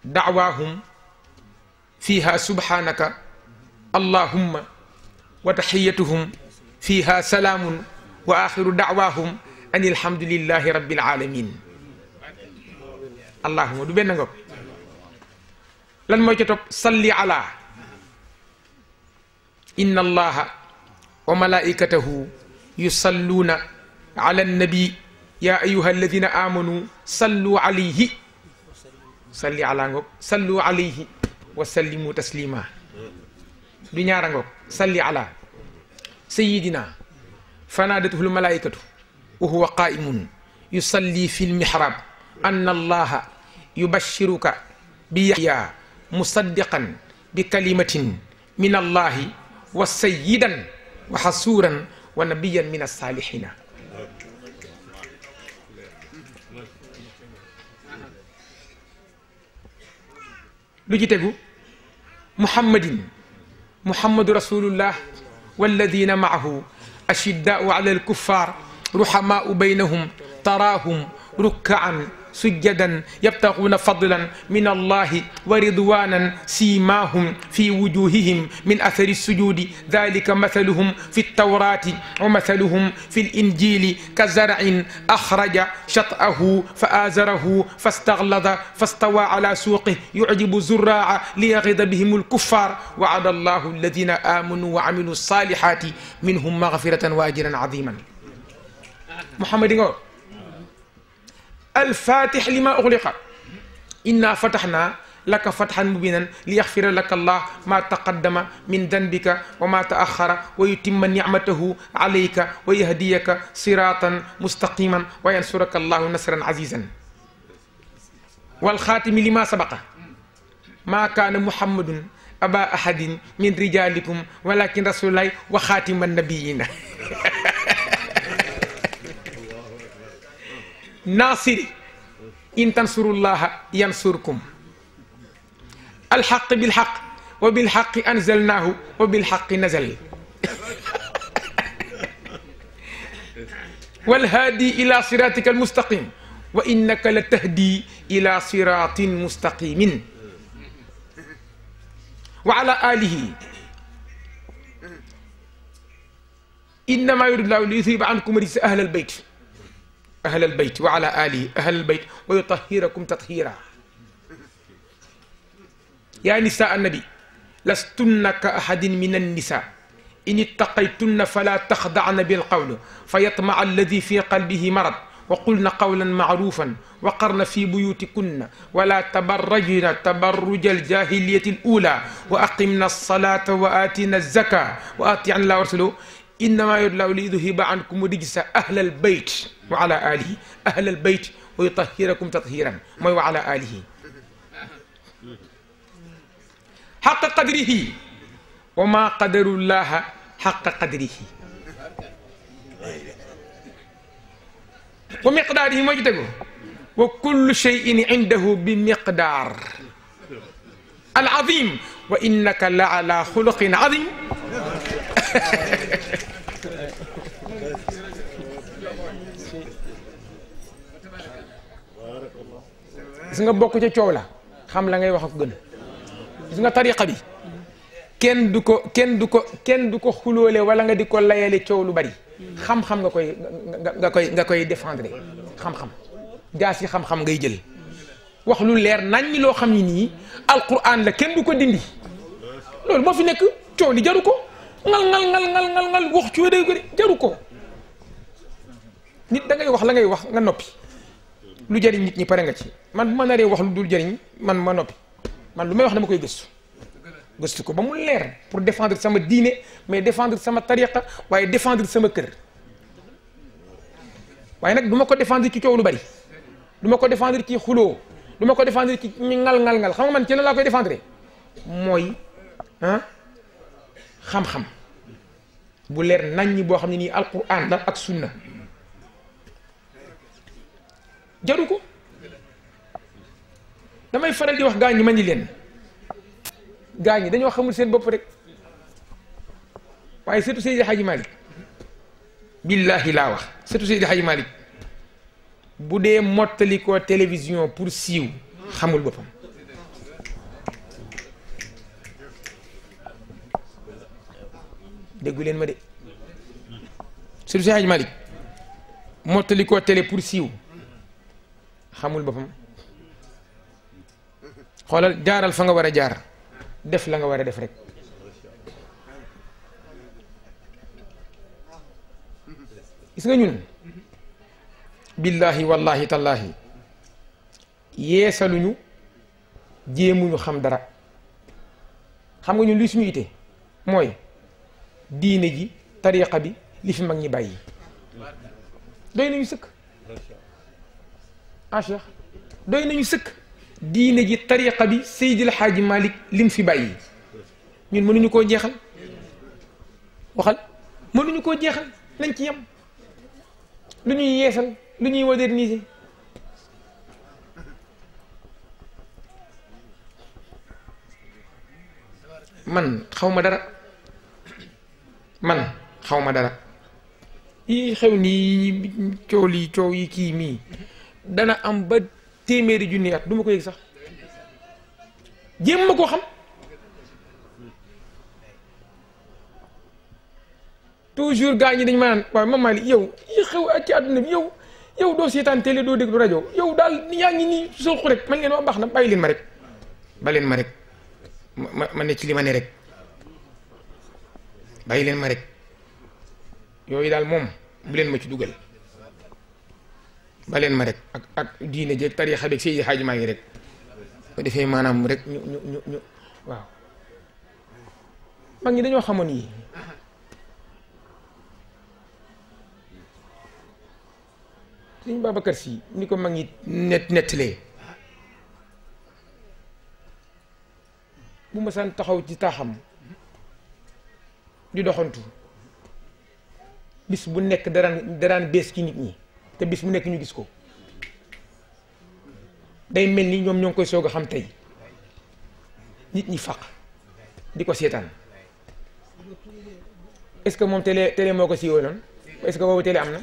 da'waahum fiiha subhanaka allahumma wa taxiyatuhum fiiha salaamun wa axiru da'waahum an alhamdulillahi rabbil alamin allahumma du benn ngoog lan mooy ca topp salli ala inna allaha wa malaikatahu yusalluuna ala annabi ya ayuha alladina amanu sallu alayhi salli ala ngoog sallu alayhi wa sallimu taslima du ñaara ngoog salli ala sayidina fanadatuhu lmalaikatu wa huwa qaimun yusalli fi lmihrab anna allaha yubashiruka bi yahya musaddiqan bi kalimatin min allahi wa sayyidan wa hasuran wa nabiyan min alsalihina lu ci tegu muhammadu rasulullah walladina maahu ashiddaau ala alkuffar ruhamaau baynahum taraahum rukkaan sujjadan yabtaguuna fadlan min allahi wa ridwanan siimaahum fi wujuhihim min athari sujudi dalika mathaluhum fi ltawrati wa mathaluhum fi linjili kazarcin axraja shat'ahu fa aazarahu fastaglada fastawa ala suuqih yucjibu zuraaca liyaghida bihim alkuffar wa'ada allahu alladina amanu wa amilu salihati minhum maghfiratan wa ajran aziman Muhammad nga الفاتح لما أغلق إنا فتحنا لك فتحا مبينا ليغفر لك الله ما تقدم من ذنبك وما تأخر ويتم نعمته عليك ويهديك صراطا مستقيما وينصرك الله نصرا عزيزا والخاتم لما سبق ما كان محمد أبا أحد من رجالكم ولكن رسول الله وخاتم النبيين ناصري إن تنصروا الله ينصركم الحق بالحق وبالحق أنزلناه وبالحق نزل والهادي إلى صراطك المستقيم وإنك لتهدي إلى صراط مستقيم وعلى آله إنما يريد الله ليذهب عنكم رجس أهل البيت أهل البيت وعلى آله أهل البيت ويطهركم تطهيرا يا نساء النبي لستن كأحد من النساء إن اتقيتن فلا تخضعن بالقول فيطمع الذي في قلبه مرض وقلن قولا معروفا وقرن في بيوتكن ولا تبرجن تبرج الجاهلية الأولى وأقمنا الصلاة وآتينا الزكاة وأطيعن الله ورسوله إنما يريد الله ليذهب عنكم رجس أهل البيت وعلى آله أهل البيت ويطهركم تطهيرا ما وعلى آله حق قدره وما قدر الله حق قدره ومقداره ما جتكو وكل شيء عنده بمقدار العظيم وإنك لعلى خلق عظيم gis nga bokk ca coow la xam la ngay wax ak gën gis nga tariqa bi kenn du ko xuloole wala nga di ko layale coow lu bari xam-xam nga koy défendre xam-xam jaas yi xam-xam ngay jël wax lu leer nañ loo xam ni nii alquran la kenn du ko dindi loolu moo fi nekk coow li jaru ko ngal wax ci wéy ko de jaru ko nit da ngay wax la ngay wax nga noppi lu jëriñ nit ñi pare nga ci man bu ma naree wax lu dul jëriñ man ma noppi man lu may wax dama koy gëstu ko ba mu leer pour défendre sama diine mais défendre sama tariqa waaye défendre sama kër waaye nag du ma ko défendre ci coow lu bari du ma ko défendre ci xuloo du ma ko défendre ci ngal xam nga man ci la laa koy défendre mooy xam-xam bu leer naññ boo xam ne nii alquran la ak sunna jaru ko damay faral di wax gaa ñi ma ni leen gaa ñi dañoo xamul seen bopp rek waaye surtout Seydi Hadji Malick billahi laa wax surtout Seydi Hadji Malick bu dee mottali ko télévision pour siiw xamul boppam déggu leen ma de surtout Seydi Hadji Malick mottali ko télé pour siiw xamul boppam xoolal jaaral fa nga war a jaar def la nga war a def rek gis nga ñun billahi wallahi tallahi yeesaluñu jéemuñu xam dara xam nga ñun luy suñu ite mooy diine ji tariqa bi li fi mag ñi bàyyi doy nañu sëkk ah Cheikh doy nañu sëkk diine ji tariqa bi Seydil Hadji Malick lim fi bàyyi ñun mënuñu koo jeexal waxal mënuñu koo jeexal nañ ci yem lu ñuy yeesal lu ñuy moderniser man xawma dara man xawma dara yi xew nii coow yi kii mii dana am ba téeméeri junni at du ma ko yëg sax jéem ma koo xam toujours gaa ñi dañ ma naan waaw Mame Malick yow yi xew ak ci àdduna bi yow doo seetaan télé doo déglu rajo yow daal yaa ngi nii soxu rek man leen waa baax na bàyyi leen ma rek ba leen ma rek ma ne ci li ma ne rek bàyyi leen ma rek yooyu daal moom bu leen ma ci dugal ba leen ma rek ak diine jeeg tariixa beeg Seydi Hadji Malick rek ko defee maanaam rek ñu waaw mag ñi dañoo xamoon yi Sëñ Babacar Si ni ko mag ñi nettalee bu ma san taxaw ci taaxam di doxantu bis bu nekk daraan bees ci nit ñi te bis bu nekk ñu gis ko day mel ni ñoom ñoo ngi koy soog a xam tey nit ñi faq di ko seetaan est-ce que moom télé moo ko siiwaloon est-ce que boobu télé am na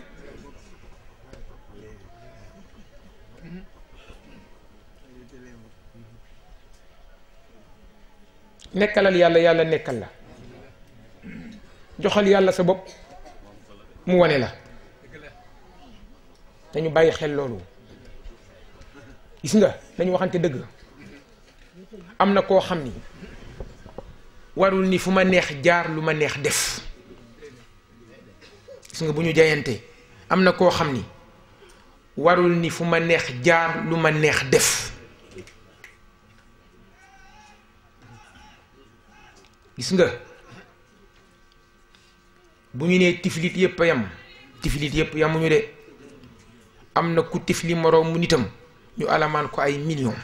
nekkalal yàlla yàlla nekkal la joxal yàlla sa bopp mu wane la dañu bàyyi xel loolu gis nga dañu waxante dëgg am na koo xam ni warul ni fu ma neex jaar lu ma neex def gis nga bu ñu jayante am na koo xam ni warul ni fu ma neex jaar lu ma neex def gis nga bu ñu nee tiflit yëpp a yam tiflit yëpp yamuñu de am na ku tifli moroom mu nitam ñu alamaan ko ay millions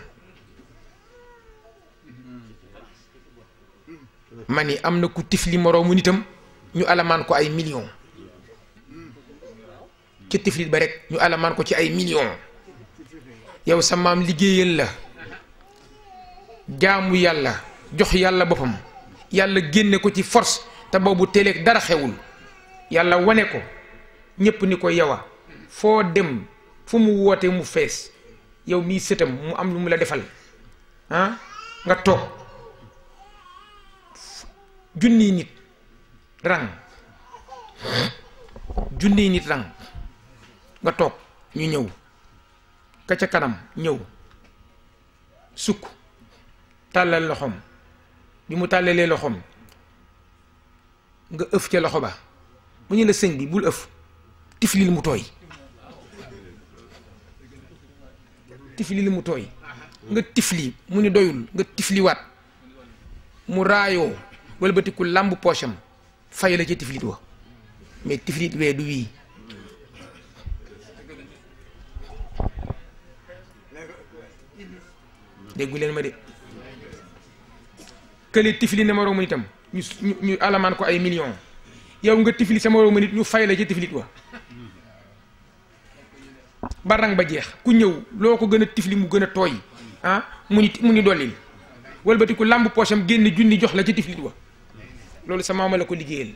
ma ni am na ku tifli moroom mu nitam ñu alamaan ko ay millions ca tiflit ba rek ñu alamaan ko ci ay millions yow sa maam liggéeyal la jaamu yàlla jox yàlla boppam yàlla génne ko ci force te boobu téléeg dara xewul yàlla wane ko ñépp ni ko yowa foo dem fu mu woote mu fees yow mii sëtam mu am lu mu la defal ah nga toog junniy nit rang nga toog ñu ñëw ka ca kanam ñëw sukk tàllal loxoom bi mu tàllalee loxoom nga ëf ca loxo ba mu ñu la sëñ bi bul ëf tifli li mu tooy nga tifli mu ni doyul nga tifliwaat mu raayoo walbatiku làmb poosam fay la ci tiflit wa mais tiflit wee du wii déggu leen ma de kële tifli na moroomu nitam ñu alamaan ko ay millions yow nga tifli sa moroomu nit ñu fay la ci tiflit wa barang ba jeex ku ñëw loo ko gën a tifli mu gën a tooy ah mu ni dollil walbati ku làmb poosam génn junni jox la ci tiflit wa loolu sa maama la ko liggéeyal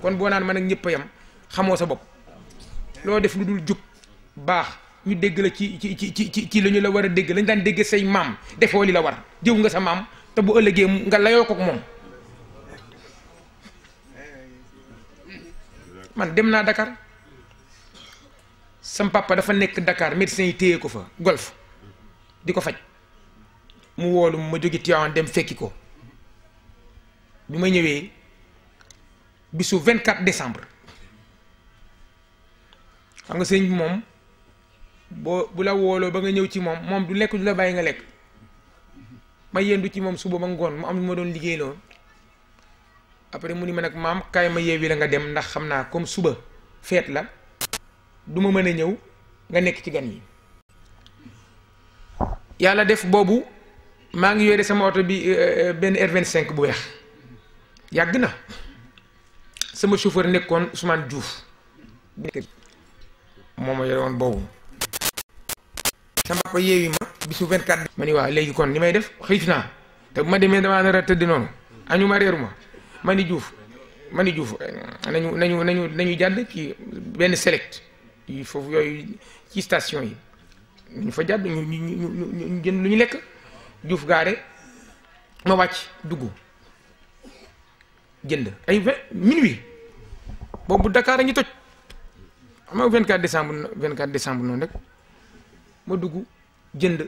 kon boo naan man ak ñëpp a yam xamoo sa bopp loo def lu dul jub baax ñu dégg la ci la ñu la war a dégg lañ daan dégg say maam defoo li la war jëw nga sa maam te bu ëllëgee nga layoo ko moom man dem naa Dakar sam papa dafa nekk Dakar médecin yi téye ko fa golf di ko faj mu woolu ma jóge Tivaouane dem fekki ko bi ma ñëwee bisu 24 décembre xam nga sëñ bi moom bu la wooloo ba nga ñëw ci moom du lekk du la bàyyi nga lekk ma yendu ci moom suba ba ngoon mu am lu ma doon liggéey loolu après mu ni ma nag maam kaay ma yeewi la nga dem ndax xam naa comme suba feet la du ma mën a ñëw nga nekk ci gan yi yàlla def boobu maa ngi yore sama oto bi benn R25 bu weex yàgg na sama chauffeur nekkoon Ousmane Diouf moo ma yore woon boobu sama papa yeewi ma bisu 24 ma ni waaw léegi kon li may def xiif naa te bu ma demee damaa nar a tëdd noonu añu ma reeru ma ni Diouf nañu jàdd ci benn select yi foofu yooyu ci station yi ñu fa jàdd ñu jënd lu ñu lekk Diouf gaare ma wàcc dugg jënd ay minuit boobu Dakar a ngi toj xam nga 24 décembre noonu rek ma dugg jënd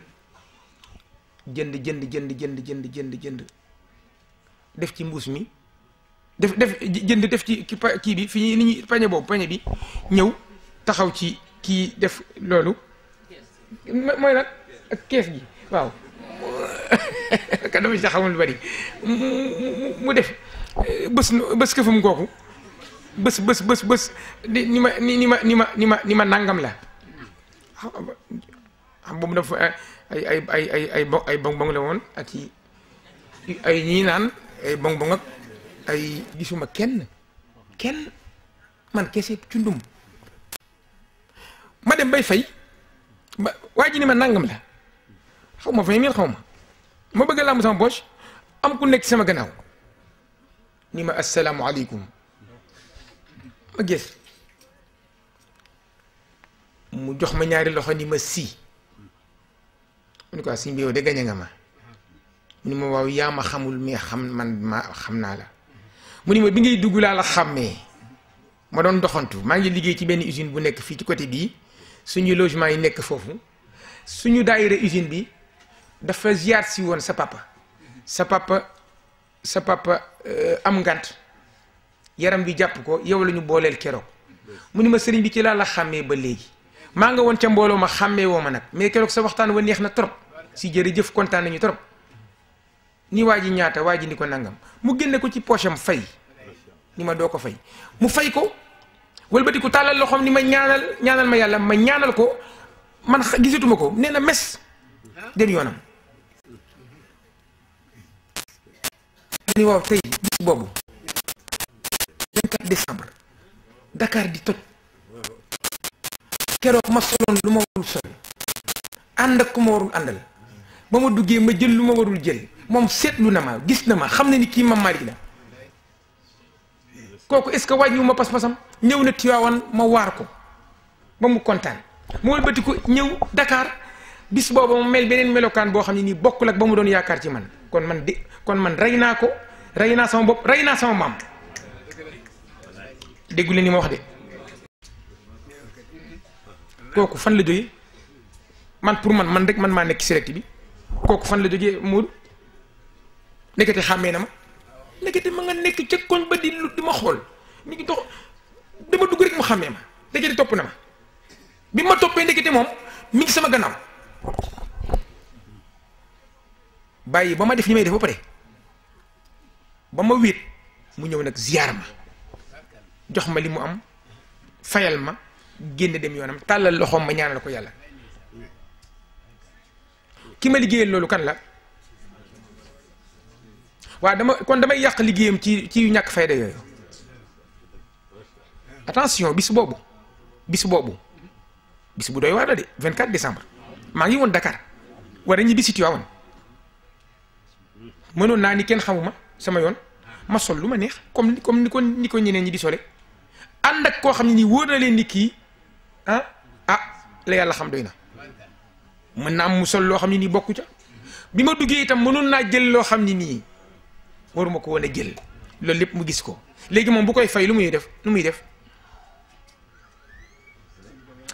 def ci mbuus mi def ci kii bi fi ni ñuy pañe boobu pañe bi ñëw taxaw ci kii def loolu mooy nag ak kees gi waaw ka dama ci xamul lu bari mu def bës këfam kooku bës ni ma nangam la xam boobu dafa ay bonbon la woon ak ay ñii naan ay bonbon ak ay gisuma kenn man kese cundum ma dem bay fay waa ji ni ma nangam la xaw ma 20 000 xaw ma bëgg a làmb sama poche am ku nekk sama gannaaw ni ma asalaamualeykum ma gis mu jox ma ñaari loxo ni ma si mu ni ko si yow de gañe nga ma mu ni ma waaw yaa ma xamul mais xam naa la mu ni ma bi ngay dugg laa la xàmmee ma doon doxantu maa ngi liggéey ci benn usine bu nekk fii ci côté bii suñu logement yi nekk foofu suñu daayira usine bi dafa ziar si woon sa papa am ngant yaram bi jàpp ko yow la ñu booleel keroog mu ni ma sëriñ bi ci laa la xàmmee ba léegi maa nga woon ca mbooloo ma xàmmee woo ma nag mais keroog sa waxtaan wa neex na trop si jërëjëf kontaan nañu trop ni waa ji ñaata waa ji ni ko nangam mu génne ko ci poche am fay ni ma doo ko fay mu fay ko wëlbati ko tàllal loxoom ni ma ñaanal ma yàlla ma ñaanal ko man gisatuma ko nee na mes dem yoonam ni waaw tey bis boobu 24 décembre Dakar di toj keroog ma soloon lu ma warul sol ànd ak ku ma warul àndal ba ma duggee ma jël lu ma warul jël moom seetlu na ma gis na ma xam ne ni kii Mame Malick la kooku est-ce que wàññiwu ma pas-pasam ñëw na Tivaouane ma waar ko ba mu kontaan mu wëlbati ko ñëw Dakar bis booba ma mel beneen melokaan boo xam ne nii bokkul ak ba mu doon yaakaar ci man kon man rey naa ko rey naa sama bopp rey naa sama maam déggu leen ni ma wax de kooku fan la jógee man pour man rek man maa nekk si rek bi kooku fan la jógee Modou nekkete xàmmee na ma nekkete ma nga nekk ca koñ ba di ma xool mi ngi dox dama dugg rek mu xàmmee ma nekkete topp na ma bi ma toppee nekkete moom mi ngi sama gannaaw bàyyi ba ma def li may def ba pare ba ma wéet mu ñëw nag ziyaar ma jox ma li mu am fayal ma génn dem yoonam tàllal loxoom ma ñaanal ko yàlla ki ma liggéeyal loolu kan la waaw damay yàq liggéeyam ci ñàkk fayda yooyu attention bis bu doy waar la de 24 décembre maa ngi woon Dakar war a ñibbi si Tivaouane mënoon naa ni kenn xamuma sama yoon ma sol lu ma neex comme ni ko ñeneen ñi di sole ànd ak koo xam ne nii wóor na leen ni kii la yàlla xam doy na mën naa am mu sol loo xam ne nii bokku ca bi ma duggee itam mënoon naa jël loo xam ne nii waruma ko woon a jël loolu lépp mu gis ko léegi moom bu koy fay lu muy def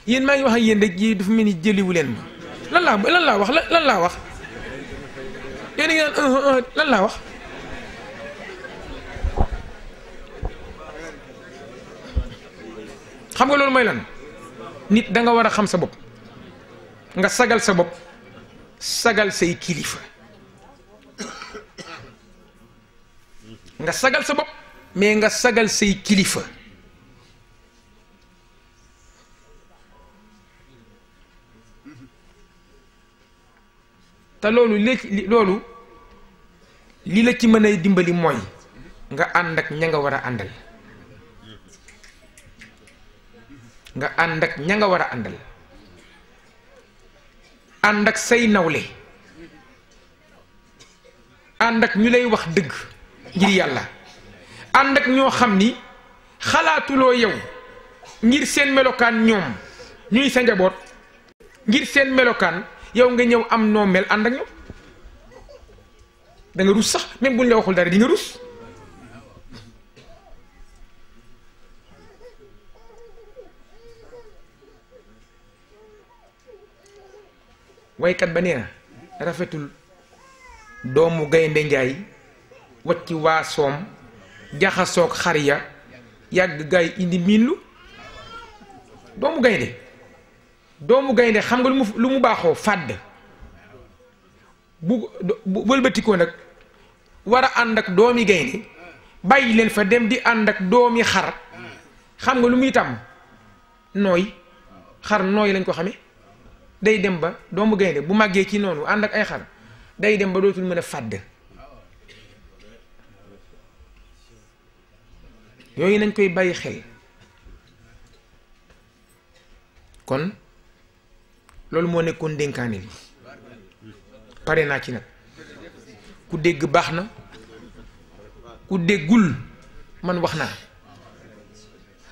yéen maa ngi wax ak yéen rek yi dafa mel ni jëliwu leen ma lan laa wax yéen a ngi naan lan laa wax xam nga loolu mooy lan nit da nga war a xam sa bopp nga sagal sa bopp sagal say kilifa nga sagal sa bopp mais nga sagal say kilifa te loolu li la ci mën a dimbali mooy nga ànd ak ña nga war a àndal nga ànd ak ña nga war a àndal ànd ak say nawle ànd ak ñu lay wax dëgg ngir yàlla ànd ak ñoo xam ni xalaatuloo yow ngir seen melokaan ñoom ñuy sa njaboot ngir seen melokaan yow nga ñëw am noo mel ànd ak ñoom da nga rus sax même buñ la waxul dara di nga rus waykat ba nee na rafetul doomu gaynde njaay wacci waasoom jaxasoog xar ya yàgg gaay indi miinlu doomu gaynde xam nga lu mu baaxoo fàdd bu wëlbatikoo nag war a ànd ak doomi gaynde bàyyi leen fa dem di ànd ak doomi xar xam nga lu muy tàmm nooy xar nooy lañ ko xamee day dem ba doomu gaynde bu màggee ci noonu ànd ak ay xar day dem ba dootul mën a fàdd yooyu nañ koy bàyyi xel kon loolu moo nekkoon dénkaane li pare naa ci nag ku dégg baax na ku déggul man wax naa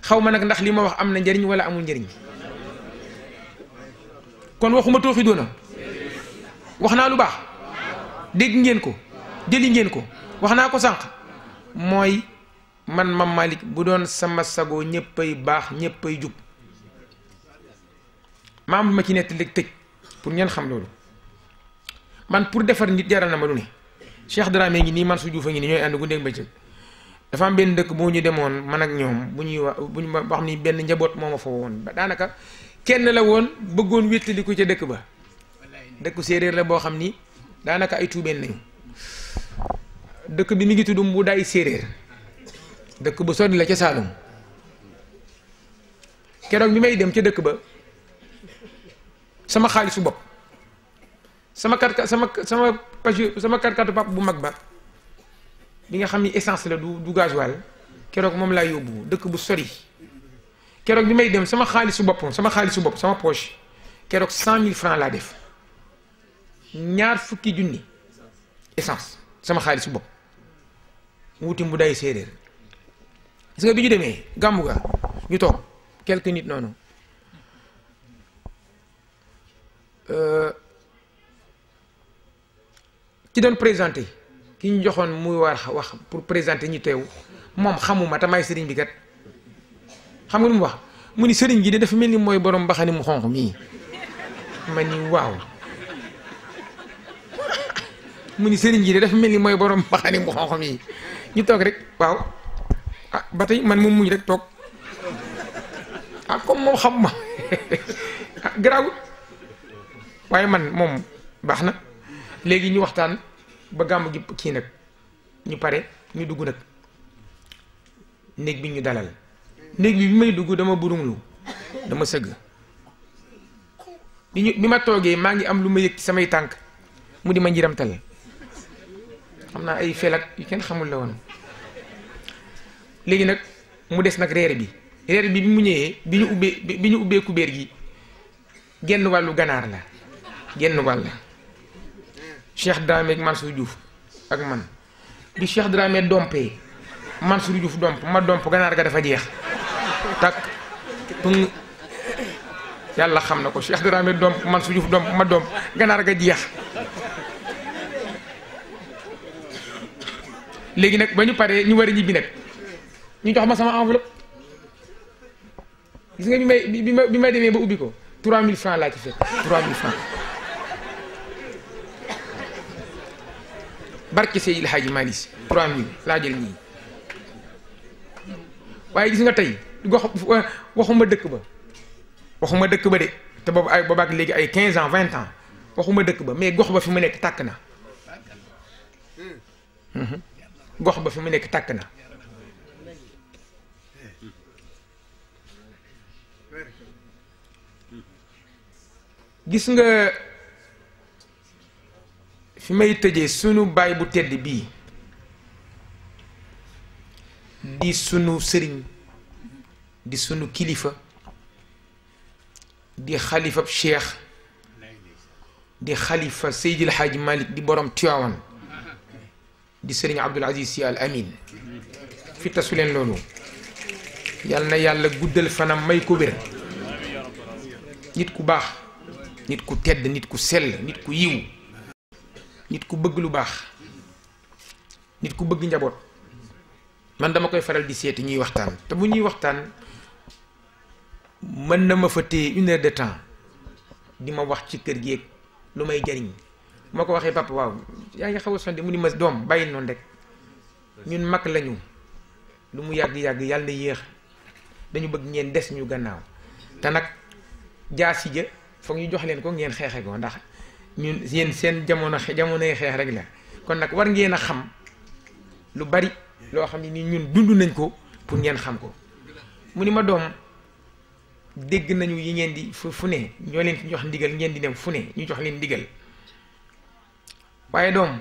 xaw ma nag ndax li ma wax am na njariñ wala amul njariñ kon waxuma tooxi doona wax naa lu baax dégg ngeen ko jëli ngeen ko wax naa ko sànq mooy man Mame Malick bu doon sama sago ñëppay baax ñëppay jub ma am lu ma ci nett léegi tëj pour ngeen xam loolu man pour defar nit jaral na ma lu ne Cheikh Dramé ngi nii man su juufa ngi nii ñooy ànd gu ndéeg bëccëg dafa am benn dëkk boo ñu demoon man ak ñoom bu ñu wax ni benn njaboot moo ma fa woon ba daanaka kenn la woon bëggoon wéttali ko ca dëkk ba dëkku séeréer la boo xam ni daanaka ay tuubeen nañu dëkk bi mi ngi tudd Mbudaay séeréer dëkk bu sori la ca Saalum keroog bi may dem ca dëkk ba sama xaalisu bopp sama karkatu pap bu mag ba bi nga xam ni essence la du gasoil keroog moom laa yóbbu dëkk bu sori keroog bi may dem sama xaalisu bopp sama poche keroog 100 000 francs laa def ñaar fukki junni essence sama xaalisu bopp wuti mu day séeréer gis nga bi ñu demee gàmmu ga ñu toog quelques nit noonu ki doon présenté ki ñu joxoon muy war wax pour présenter ñu teew moom xamuma te may sëriñ bi kat xam nga lu mu wax mu ni sëriñ gi de dafa mel ni mooy borom mbaxani mu xonq mii ma ni waaw mu ni sëriñ gi de dafa mel ni mooy borom mbaxani mu xonq mii ñu toog rek waaw ah ba tey man moom muñ rek toog ah comme moom xam ma ah garaawul waaye man moom baax na léegi ñu waxtaan ba gàmmu gi kii nag ñu pare ñu dugg nag néeg bi ñu dalal néeg bi may dugg dama burunglu dama sëgg bi ma toogee maa ngi am lu ma yëg ci samay tànk mu di ma njiramtal xam naa ay felak yu kenn xamul la woon léegi nag mu des nag reer bi mu ñëwee bi ñu ubbee kubéer gi genn wàllu ganaar la genn wàll Cheikh Dramé ak Mansour Diouf ak man bi Cheikh Dramé dompee Mansour Diouf domp ma domp ganaar ga dafa jeex takk pëng yàlla xam na ko Cheikh Dramé domp Mansour Diouf domp ma domp ganaar ga jeex léegi nag ba ñu paree ñu war a ñibbi nag ñu jox ma sama enveloppe gis nga bi may demee ba ubbi ko 3000 francs laa ci fekk 3000 francs barke Seydil Hadji Malick Sy 3000 laa jël ñii waaye gis nga tey gox waxuma dëkk ba de te boobu ay boobaak léegi ay 15 ans 20 ans waxuma dëkk ba mais gox ba fi mu nekk tàkk na gox ba fi mu nekk tàkk na gis nga fi may tëjee sunu baay bu tedd bii di sunu sëriñ di sunu kilifa di xalifa cheikh di xalifa Seydil Hadji Malick di borom Tiwaawan di sëriñ Abdul Aziz Sy Al Amin fi tasu leen loolu yal na yàlla guddal fanam may ko wér nit ku baax nit ku tedd nit ku sell nit ku yiw nit ku bëgg lu baax nit ku bëgg njaboot man dama koy faral di seeti ñuy waxtaan te bu ñuy waxtaan mën na ma fa téye 1 heure de temps di ma wax ci kër gi lu may jariñ moo ko waxee papa waaw yaa ngi xaw a sonde mu ni ma doom bàyyi noonu rek ñun mag lañu lu mu yàgg-yàgg yàlla na yéex dañu bëgg ngeen des ñu gannaaw te nag jaasi ja foog ñu jox leen ko ngeen xeexe ko ndax ñun yéen seen jamonoy xeex rek la kon nag war ngeen a xam lu bari loo xam ne ni ñun dund nañ ko pour ngeen xam ko mu ni ma doom dégg nañu yi ngeen di fu ne ñoo leen ci jox ndigal ngeen di dem fu ne ñu jox leen ndigal waaye doom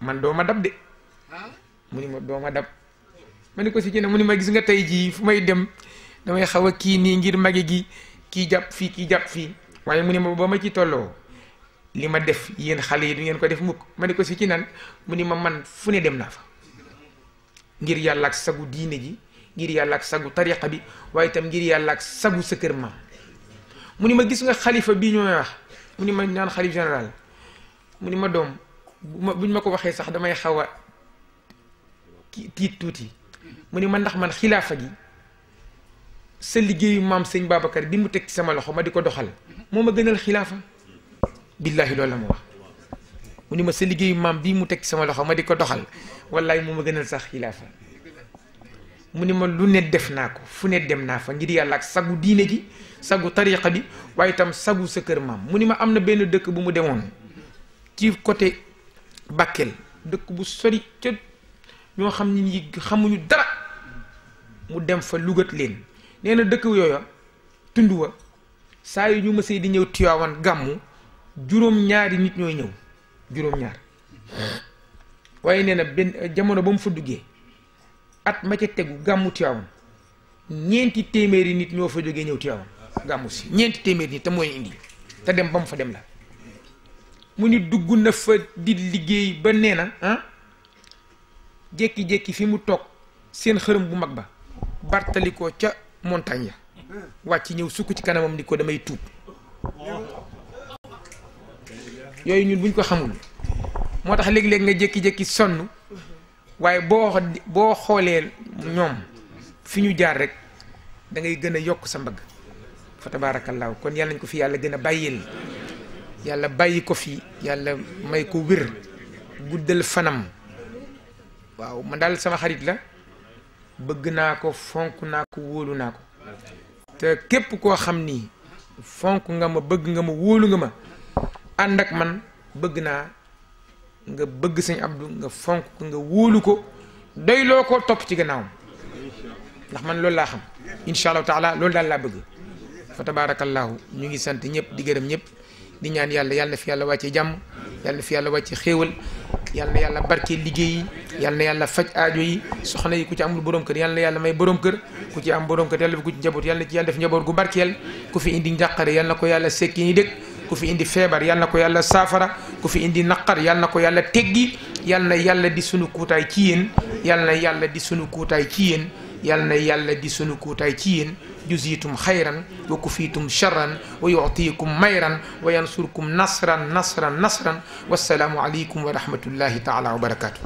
man dooma dab de mu ni ma dooma dab ma ni ko si jëne mu ni ma gis nga tey jii fu may dem damay xaw a kii nii ngir mage gi kii jàpp fii kii jàpp fii waaye mu ni ma ba ma ci tolloo li ma def yéen xale yi du ngeen ko def mukk ma ni ko si ci nan mu ni ma man fu ne dem naa fa ngir yàlla ak sagu diine ji ngir yàlla ak sagu tariqa bi waaye itam ngir yàlla ak sagu sa kër maam mu ni ma gis nga xalifa bii ñoo may wax mu ni ma ñaan xalif général mu ni ma doom buñ ma ko waxee sax damay xaw a tiit tuuti mu ni ma ndax man xilaafa gi sa liggéeyu maam sëñ Babacar bi mu teg ci sama loxo ma di ko doxal moo ma gënal xilaafa billaahi loolu la ma wax mu ni ma sa liggéeyu maam bii mu teg ci sama loxo ma di ko doxal wallaay moo ma gënal sax xilaafa mu ni ma lu ne def naa ko fu ne dem naa fa ngir yàlla ak sagu diine ji sagu tariqa bi waaye itam sagu sa kër maam mu ni ma am na benn dëkk bu mu demoon ci côté Bakel dëkk bu sori ca ñoo xam ni xamuñu dara mu dem fa lugat leen nee na dëkk yooya tund wa saa yu ñu mësee di ñëw Tiwaawan gàmmu juróom-ñaari nit ñooy ñëw juróom-ñaar waaye nee na benn jamono ba mu fa duggee at ma ca tegu gàmmu Tiwaawan 4 téeméeri nit ñoo fa jógee ñëw Tiwaawan gàmmu si 4 téeméeri nit te mooy indi te dem ba mu fa dem la mu ni dugg na fa di liggéey ba nee na jékki-jékki fi mu toog seen xërëm bu mag ba bartalikoo ca montagne ya wàcc ñëw sukk ci kanamam ni ko damay tuub yooyu ñun buñ ko xamul moo tax léeg-léeg nga jékki-jékki sonn waaye boo xoolee ñoom fi ñu jaar rek da ngay gën a yokk sa mbagg fa tabaarakallaahu kon yàlla nañ ko fi yàlla gën a bàyyil yàlla bàyyi ko fi yàlla may ko wér guddal fanam waaw man daal sama xarit la bëgg naa ko fonk naa ko wóolu naa ko te képp koo xam ni fonk nga ma bëgg nga ma wóolu nga ma ànd ak man bëgg naa nga bëgg sëñ Abdou nga fonk ko nga wóolu ko doyloo ko topp ci gannaawam ndax man loolu laa xam incha allahu taala loolu daal laa bëgg fa tabaarakallaahu ñu ngi sant ñëpp di gërëm ñëpp di ñaan yàlla na fi yàlla wàcce jàmm yàlla na fi yàlla wàcce xéewal yàlla na yàlla barke liggéey yi yàlla na yàlla faj aajo yi soxna yi ku ci amul borom kër yàlla na yàlla may borom kër ku ci am borom kër yàlla ku ci njaboot yàlla na ci yàlla def njaboot gu barkeel ku fi indi njàqare yàlla na ko yàlla sekki ñi dëkk ku fi indi feebar yàlla na ko yàlla saafara ku fi indi naqar yàlla na ko yàlla teggi yàlla na yàlla di sunu kuutaay ci yéen yàlla na yàlla di sunu kuutaay ci yéen yàlla na yàlla di sunu kuutaay ci yéen juzitum xayran wa kufitum charran wa yu'tikum mayran wa yansurkum nasran nasran nasran wassalaamu aleykum wa rahmatullahi taala wa barakatuh.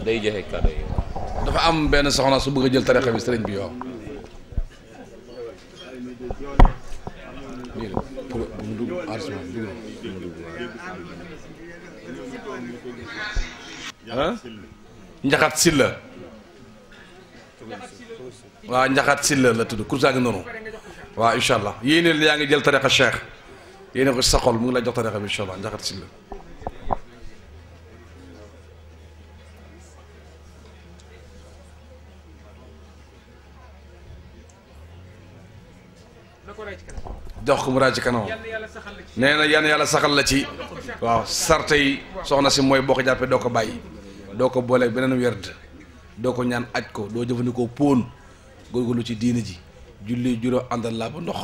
day joxe kàddu yi. dafa am benn soxna su bëgg a jël tarixa bi sëriñ bi yow. nii la pour mu dugg ah Njaxat Silla waaw Njaxat Silla la tudd kursaa ngi noonu waaw incha allah yéene yaa ngi jël tariqa cheikh yéene ko sa xol mu ngi lay jox tariqa bi incha allah Njaxat Silla jox ko mu raaj ci kanam nee na yan yàlla saxal la ci waaw sarte yi soxna si mooy boo ko jàppee doo ko bàyyi doo ko booleeg beneen werd doo ko ñaan aj ko doo jëfandikoo póon góorgóorlu ci diina ji julli juróom àndal laa ba ndox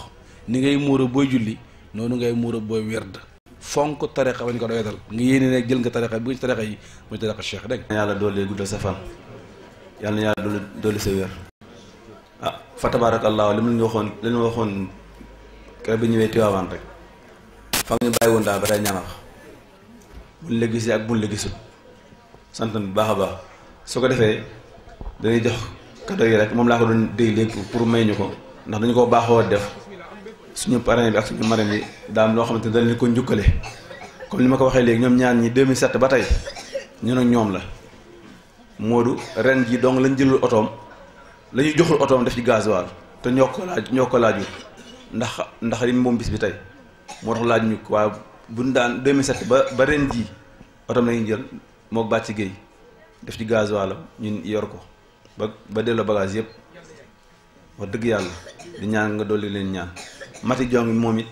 ni ngay muura booy julli noonu ngay muura booy werd fonk tariqa bañ ko doyatal nga yéene ne jël nga tariqa bi ci tariqa yi muy tariqa cheikh dégg nga yàlla doole guddal sa fan yàlla na yàlla doole sa wér ah fa tabarakallah li mu ñu waxoon keroog bi ñëwee Tivaouane rek fa ñu bàyyi woon daal ba tey ñanax buñ la gisee ak buñ la gisul sant bu baax a baax su ko defee dañuy jox cadeau yi rek moom laa ko doon dégg léegi pour may ñu ko ndax dañu ko baaxoo def suñu parrain bi ak suñu marraine bi daam loo xamante ne dañ leen ko njukkale comme li ma ko waxee léegi ñoom ñaan ñi 2007 ba tey ñun ak ñoom la Modou ren ji donc lañ jëlul otoom la ñuy joxul otoom def ci gasoil te ñoo ko laaju ndax li moom bis bi tey moo tax laaj ñu waaye buñ daan 2007 ba ren ji otoom la ñuy jël moo bàcc géey def ci gasoil ñun yor ko ba delloo bagage yëpp wax dëgg yàlla di ñaan nga dolli leen ñaan mati jong moom it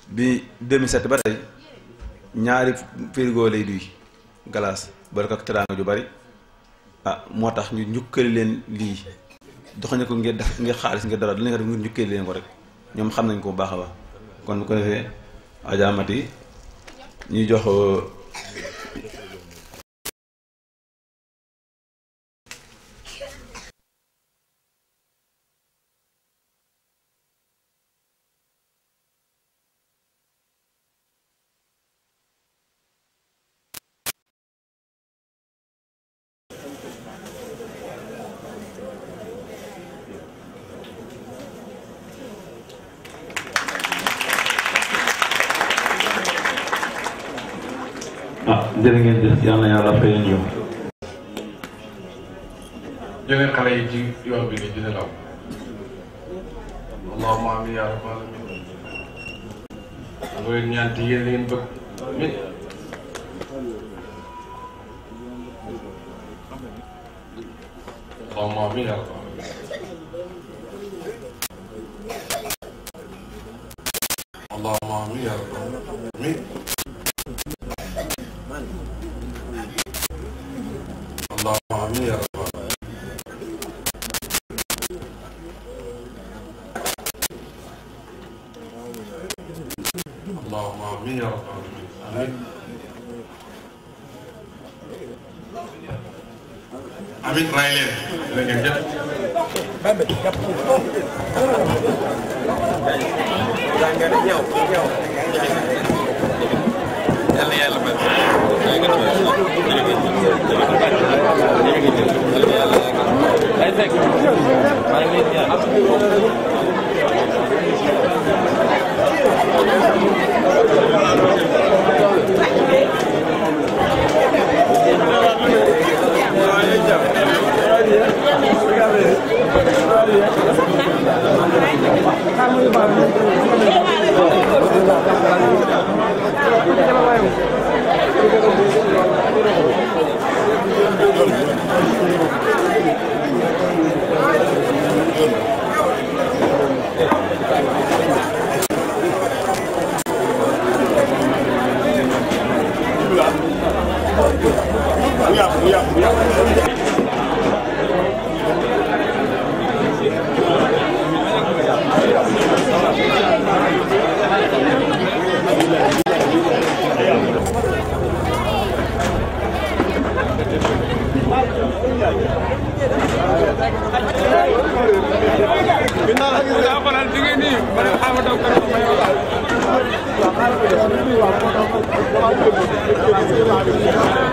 bi 2007 ba tey ñaari frigo lay duy glace bari ko ak teraanga ju bari ah moo tax ñu njukkali leen lii doxañu ko ngir def ngir xaalis ngir dara li nga def ngir njukkali leen ko rek ñoom xam nañ ko bu baax a baax kon bu ko defee ajaamati ñuy jox jërë ngeen jëf yal na yàlla fay ñu jëleen xale yi ci yoon bi ni dina law allahumma amin ya rabbal alamin nga leen ñaan te yéen ngeen bëgg amin allahumma amin ya rabbal alamin allahumma amin ya rabbal alamin اللهم آمين يا رب العالمين اللهم آمين يا رب العالمين آمين رايلين لكن جد yàlla yàlla mel ay fekk maa ngi leen ñaan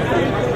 Thank you.